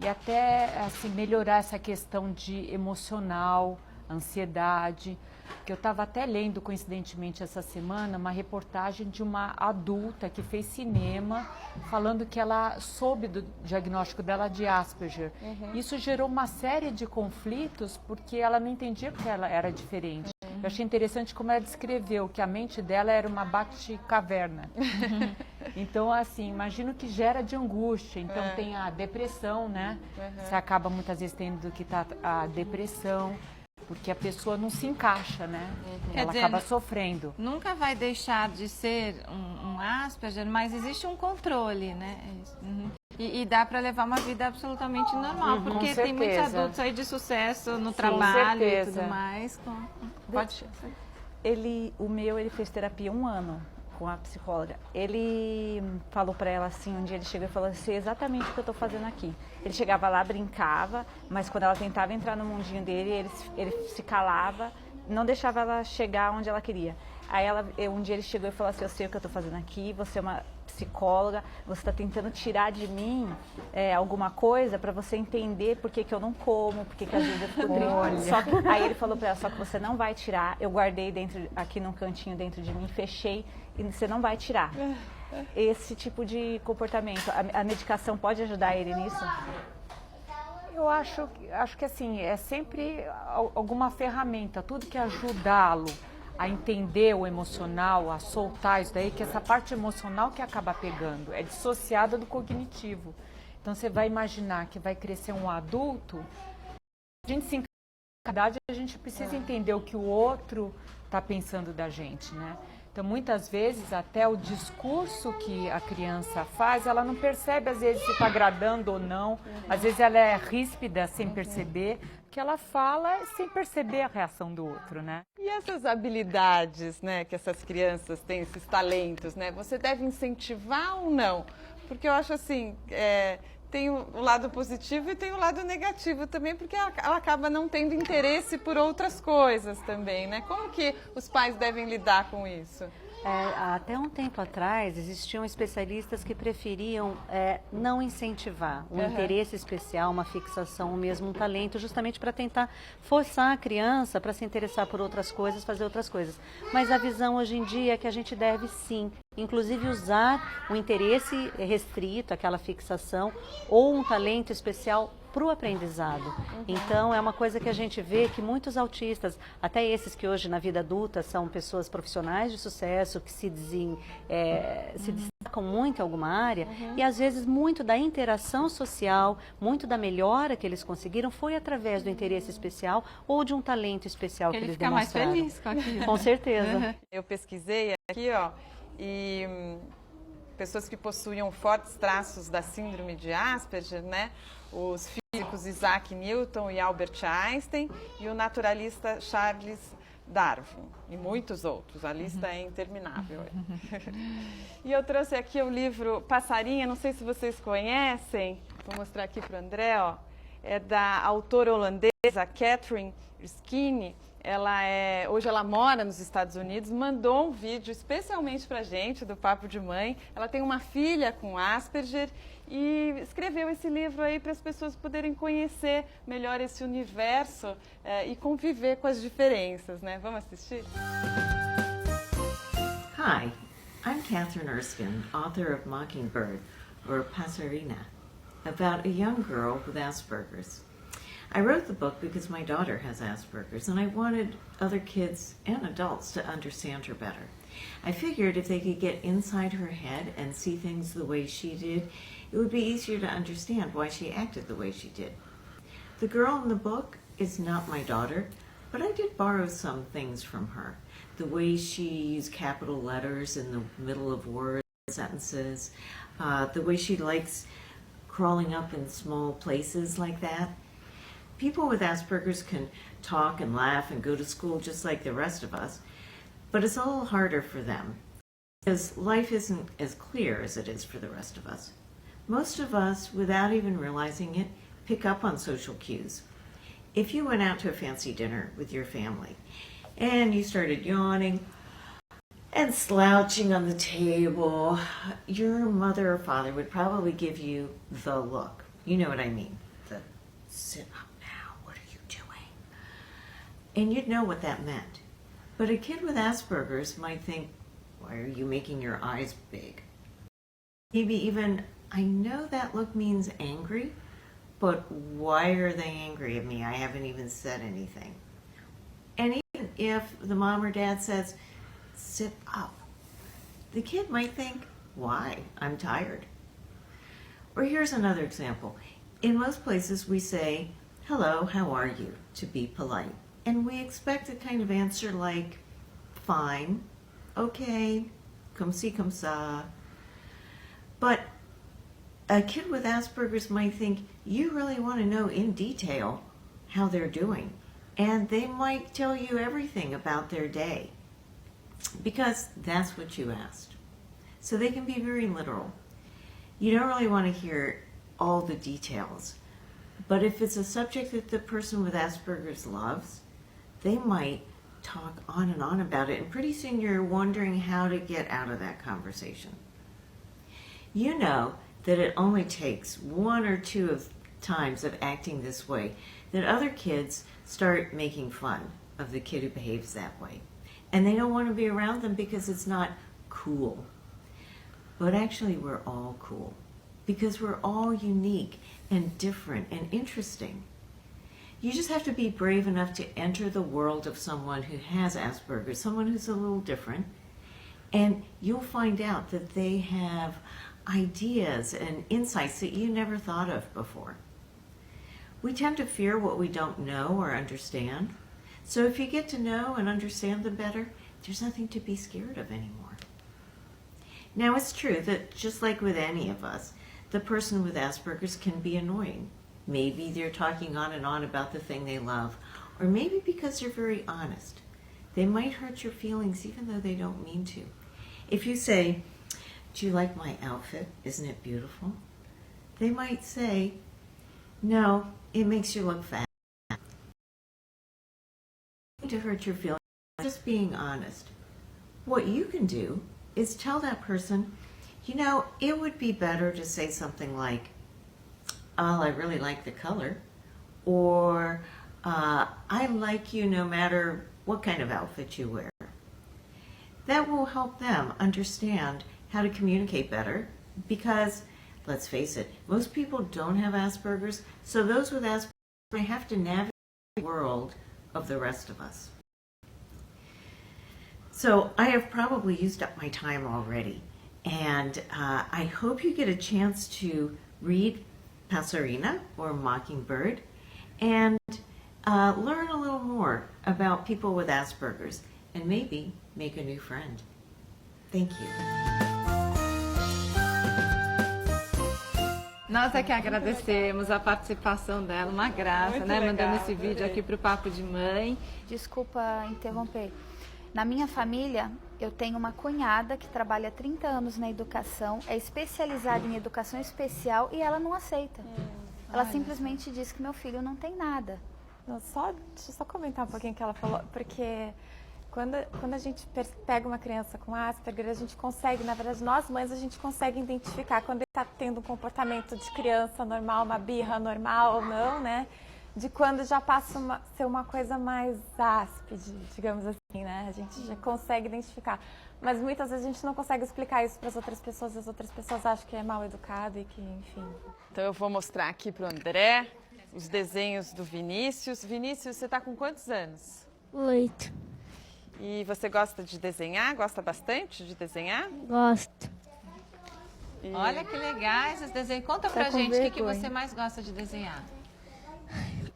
E até assim, melhorar essa questão de emocional, ansiedade, que eu estava até lendo, coincidentemente, essa semana, uma reportagem de uma adulta que fez cinema, falando que ela soube do diagnóstico dela de Asperger. Isso gerou uma série de conflitos, porque ela não entendia porque ela era diferente. Eu achei interessante como ela descreveu que a mente dela era uma bate-caverna. Então, assim, imagino que gera de angústia. Então, tem a depressão, né? Você acaba muitas vezes tendo que estar a depressão, porque a pessoa não se encaixa, né? Ela acaba sofrendo. Nunca vai deixar de ser um Asperger, mas existe um controle, né? E dá para levar uma vida absolutamente normal, porque tem muitos adultos aí de sucesso no trabalho e tudo mais. Pode. O meu fez terapia 1 ano com a psicóloga. Ele falou para ela assim, um dia ele chegou e falou assim, exatamente o que eu estou fazendo aqui. Ele chegava lá, brincava, mas quando ela tentava entrar no mundinho dele, ele se calava, não deixava ela chegar onde ela queria. Aí um dia ele chegou e falou assim, eu sei o que eu estou fazendo aqui, você é uma psicóloga, você está tentando tirar de mim alguma coisa para você entender por que eu não como, por que às vezes eu fico triste. Aí ele falou para ela, só que você não vai tirar, eu guardei aqui num cantinho dentro de mim, fechei e você não vai tirar. Esse tipo de comportamento, a medicação pode ajudar ele nisso? Eu acho que assim, é sempre alguma ferramenta, tudo que ajudá-lo a entender o emocional, a soltar isso daí, que essa parte emocional que acaba pegando, é dissociada do cognitivo. Então você vai imaginar que vai crescer um adulto, a gente se encaixa, a gente precisa entender o que o outro está pensando da gente, né? Então muitas vezes até o discurso que a criança faz, ela não percebe às vezes se está agradando ou não, às vezes ela é ríspida sem perceber, que ela fala sem perceber a reação do outro, né? E essas habilidades, né, que essas crianças têm, esses talentos, né, você deve incentivar ou não? Porque eu acho assim, tem o lado positivo e tem o lado negativo também, porque ela acaba não tendo interesse por outras coisas também, né? Como que os pais devem lidar com isso? Até um tempo atrás, existiam especialistas que preferiam não incentivar um interesse especial, uma fixação, ou mesmo um talento, justamente para tentar forçar a criança para se interessar por outras coisas, fazer outras coisas. Mas a visão hoje em dia é que a gente deve sim, inclusive usar o interesse restrito, aquela fixação, ou um talento especial para o aprendizado. Então, é uma coisa que a gente vê que muitos autistas, até esses que hoje na vida adulta são pessoas profissionais de sucesso, que se destacam muito em alguma área, e às vezes muito da interação social, muito da melhora que eles conseguiram foi através do interesse especial ou de um talento especial que eles demonstraram. Ele fica mais feliz com aquilo. Com certeza. Eu pesquisei aqui, e pessoas que possuíam fortes traços da síndrome de Asperger, né? Os físicos Isaac Newton e Albert Einstein e o naturalista Charles Darwin e muitos outros. A lista é interminável. E eu trouxe aqui o livro Passarinha, não sei se vocês conhecem, vou mostrar aqui para o André, é da autora holandesa Catherine Skinny. Hoje ela mora nos Estados Unidos, mandou um vídeo especialmente para a gente, do Papo de Mãe. Ela tem uma filha com Asperger e escreveu esse livro aí para as pessoas poderem conhecer melhor esse universo e conviver com as diferenças, né? Vamos assistir? Hi, I'm Catherine Erskine, author of Mockingbird, or Passerina, about a young girl with Asperger's. I wrote the book because my daughter has Asperger's and I wanted other kids and adults to understand her better. I figured if they could get inside her head and see things the way she did, it would be easier to understand why she acted the way she did. The girl in the book is not my daughter, but I did borrow some things from her. The way she used capital letters in the middle of words, sentences, the way she likes crawling up in small places like that. People with Asperger's can talk and laugh and go to school just like the rest of us, but it's a little harder for them because life isn't as clear as it is for the rest of us. Most of us, without even realizing it, pick up on social cues. If you went out to a fancy dinner with your family and you started yawning and slouching on the table, your mother or father would probably give you the look. You know what I mean? The sit up now, what are you doing? And you'd know what that meant. But a kid with Asperger's might think, why are you making your eyes big? Maybe even, I know that look means angry, but why are they angry at me? I haven't even said anything. And even if the mom or dad says, sit up, the kid might think, why? I'm tired. Or here's another example. In most places we say, hello, how are you, to be polite. And we expect a kind of answer like, fine, okay, comme ci, comme ça. But a kid with Asperger's might think, you really want to know in detail how they're doing. And they might tell you everything about their day because that's what you asked. So they can be very literal. You don't really want to hear all the details. But if it's a subject that the person with Asperger's loves, they might talk on and on about it. And pretty soon you're wondering how to get out of that conversation. You know that it only takes one or two times of acting this way that other kids start making fun of the kid who behaves that way. And they don't want to be around them because it's not cool. But actually we're all cool because we're all unique and different and interesting. You just have to be brave enough to enter the world of someone who has Asperger's, someone who's a little different, and you'll find out that they have ideas and insights that you never thought of before. We tend to fear what we don't know or understand. So if you get to know and understand them better, there's nothing to be scared of anymore. Now it's true that just like with any of us, the person with Asperger's can be annoying. Maybe they're talking on and on about the thing they love, or maybe because they're very honest. They might hurt your feelings even though they don't mean to. If you say, do you like my outfit? Isn't it beautiful? They might say, no, it makes you look fat. To hurt your feelings, just being honest. What you can do is tell that person, you know, it would be better to say something like, oh, I really like the color, or I like you no matter what kind of outfit you wear. That will help them understand how to communicate better because, let's face it, most people don't have Asperger's, so those with Asperger's may have to navigate the world of the rest of us. So I have probably used up my time already, and I hope you get a chance to read Passerina or Mockingbird and learn a little more about people with Asperger's and maybe make a new friend. Thank you. Nós é que agradecemos a participação dela, uma graça, Muito né? legal, Mandando esse vídeo adorei. aqui para o Papo de Mãe. Desculpa interromper. Na minha família, eu tenho uma cunhada que trabalha há 30 anos na educação, é especializada em educação especial e ela não aceita. Ela simplesmente diz que meu filho não tem nada. Deixa eu só comentar um pouquinho o que ela falou, porque quando a gente pega uma criança com Asperger, a gente consegue, na verdade, nós mães, a gente consegue identificar quando ele está tendo um comportamento de criança normal, uma birra normal ou não, né? De quando já passa a ser uma coisa mais áspide, digamos assim, né? A gente já consegue identificar. Mas muitas vezes a gente não consegue explicar isso para as outras pessoas, as outras pessoas acham que é mal educado e que, enfim. Então eu vou mostrar aqui para o André os desenhos do Vinícius. Vinícius, você está com quantos anos? 8. E você gosta de desenhar? Gosta bastante de desenhar? Gosto. Olha que legais esses desenhos. Conta pra com gente o que vergonha. você mais gosta de desenhar.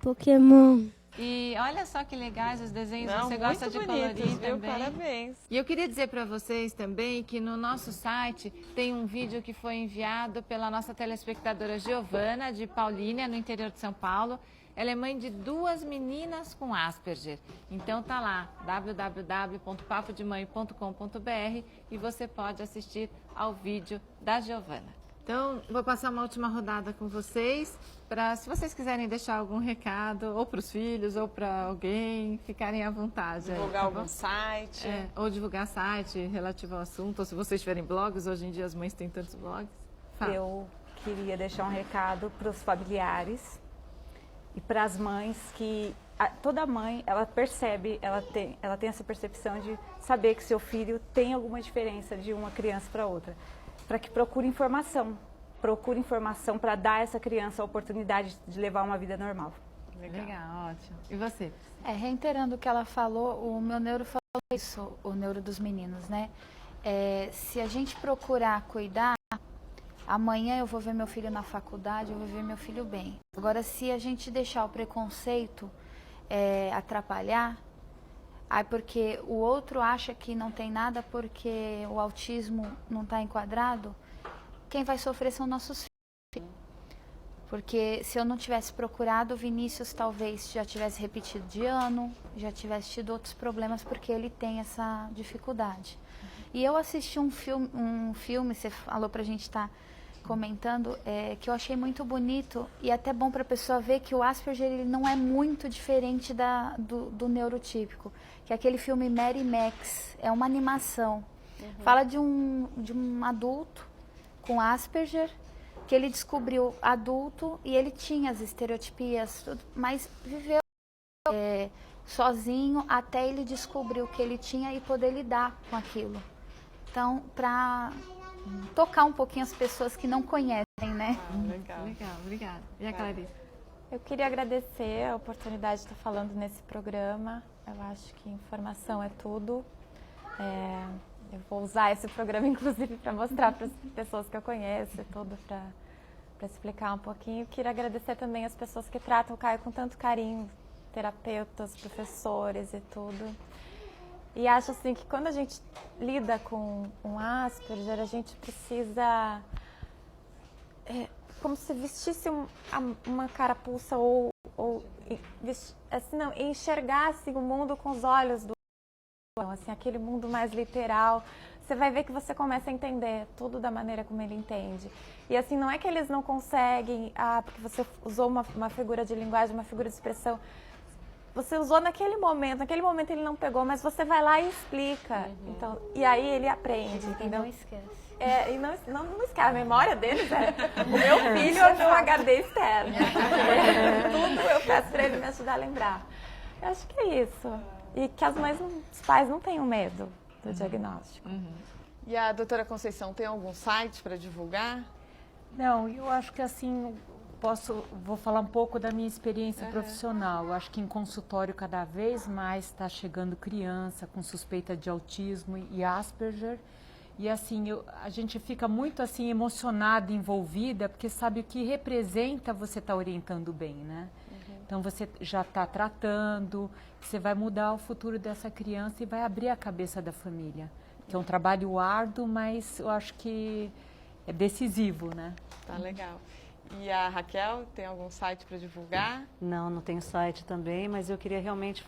Pokémon. E olha só que legais os desenhos, Não, você gosta de muito bonitos, colorir viu? também. Parabéns. E eu queria dizer para vocês também que no nosso site tem um vídeo que foi enviado pela nossa telespectadora Giovana, de Paulínia, no interior de São Paulo. Ela é mãe de 2 meninas com Asperger. Então tá lá, www.papodemãe.com.br e você pode assistir ao vídeo da Giovana. Então, vou passar uma última rodada com vocês, para se vocês quiserem deixar algum recado, ou para os filhos, ou para alguém, ficarem à vontade. Divulgar algum site. Ou divulgar site relativo ao assunto, ou se vocês tiverem blogs, hoje em dia as mães têm tantos blogs. Fala. Eu queria deixar um recado para os familiares e para as mães que... Toda mãe, ela percebe, ela tem essa percepção de saber que seu filho tem alguma diferença de uma criança para outra. Para que procure informação para dar a essa criança a oportunidade de levar uma vida normal. Legal, ótimo. E você? Reiterando o que ela falou, o meu neuro falou isso, o neuro dos meninos, né? Se a gente procurar cuidar, amanhã eu vou ver meu filho na faculdade, eu vou ver meu filho bem. Agora, se a gente deixar o preconceito atrapalhar, porque o outro acha que não tem nada porque o autismo não está enquadrado, quem vai sofrer são nossos filhos. Porque se eu não tivesse procurado, o Vinícius talvez já tivesse repetido de ano, já tivesse tido outros problemas porque ele tem essa dificuldade. E eu assisti um filme, você falou pra gente estar comentando, que eu achei muito bonito e até bom para a pessoa ver que o Asperger ele não é muito diferente do neurotípico, que é aquele filme Mad Max, é uma animação. Fala de um adulto com Asperger, que ele descobriu adulto e ele tinha as estereotipias, tudo, mas viveu sozinho até ele descobrir o que ele tinha e poder lidar com aquilo. Então, para tocar um pouquinho as pessoas que não conhecem, né? Legal, obrigada. E a Clarice? Eu queria agradecer a oportunidade de estar falando nesse programa. Eu acho que informação é tudo. Eu vou usar esse programa, inclusive, para mostrar para as pessoas que eu conheço, tudo para explicar um pouquinho. Queria agradecer também as pessoas que tratam o Caio com tanto carinho, terapeutas, professores e tudo. E acho assim que quando a gente lida com um Asperger, a gente precisa como se vestisse uma carapuça ou assim, não, enxergasse o mundo com os olhos do assim, aquele mundo mais literal. Você vai ver que você começa a entender tudo da maneira como ele entende. E assim, não é que eles não conseguem, porque você usou uma figura de linguagem, uma figura de expressão. Você usou naquele momento ele não pegou, mas você vai lá e explica. Então, e aí ele aprende, entendeu? Não esquece. E não esquece, a memória deles o meu filho é o meu HD externo. Tudo eu peço para ele me ajudar a lembrar. Eu acho que é isso. E que os pais não tenham medo do diagnóstico. E a doutora Conceição, tem algum site para divulgar? Não, eu acho que assim... Vou falar um pouco da minha experiência profissional. Eu acho que em consultório cada vez mais está chegando criança com suspeita de autismo e Asperger. E assim, a gente fica muito assim emocionada, envolvida, porque sabe o que representa você estar orientando bem, né? Então você já está tratando, você vai mudar o futuro dessa criança e vai abrir a cabeça da família. Que é um trabalho árduo, mas eu acho que é decisivo, né? Tá legal. E a Raquel, tem algum site para divulgar? Não tenho site também, mas eu queria realmente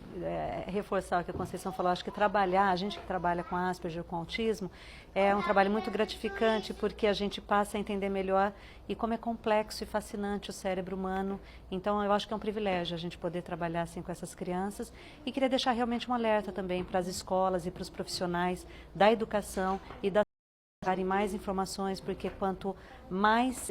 reforçar o que a Conceição falou. Acho que a gente que trabalha com Asperger, com autismo, é um trabalho muito gratificante, porque a gente passa a entender melhor e como é complexo e fascinante o cérebro humano. Então, eu acho que é um privilégio a gente poder trabalhar assim com essas crianças. E queria deixar realmente um alerta também para as escolas e para os profissionais da educação e da darem mais informações, porque quanto mais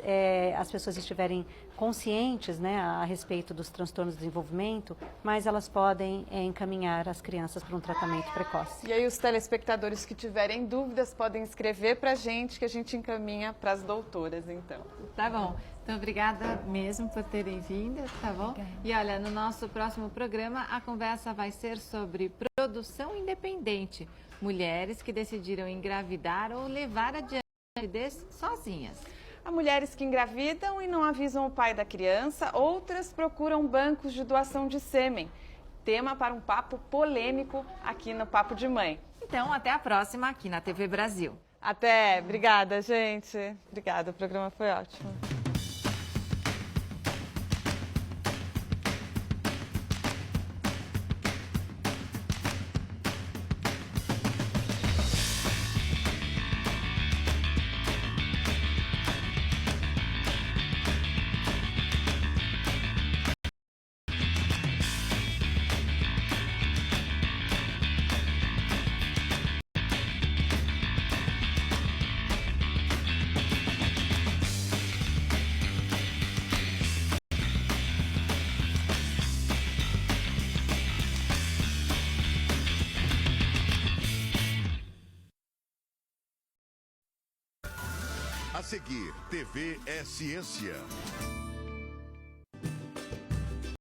as pessoas estiverem conscientes, né, a respeito dos transtornos de desenvolvimento, mais elas podem encaminhar as crianças para um tratamento precoce. E aí os telespectadores que tiverem dúvidas podem escrever para a gente, que a gente encaminha para as doutoras, então. Tá bom. Então, obrigada mesmo por terem vindo, tá bom? Obrigada. E olha, no nosso próximo programa, a conversa vai ser sobre produção independente. Mulheres que decidiram engravidar ou levar adiante a gravidez sozinhas. Há mulheres que engravidam e não avisam o pai da criança, outras procuram bancos de doação de sêmen. Tema para um papo polêmico aqui no Papo de Mãe. Então, até a próxima aqui na TV Brasil. Até, obrigada, gente. Obrigada, o programa foi ótimo. A seguir, TV é Ciência.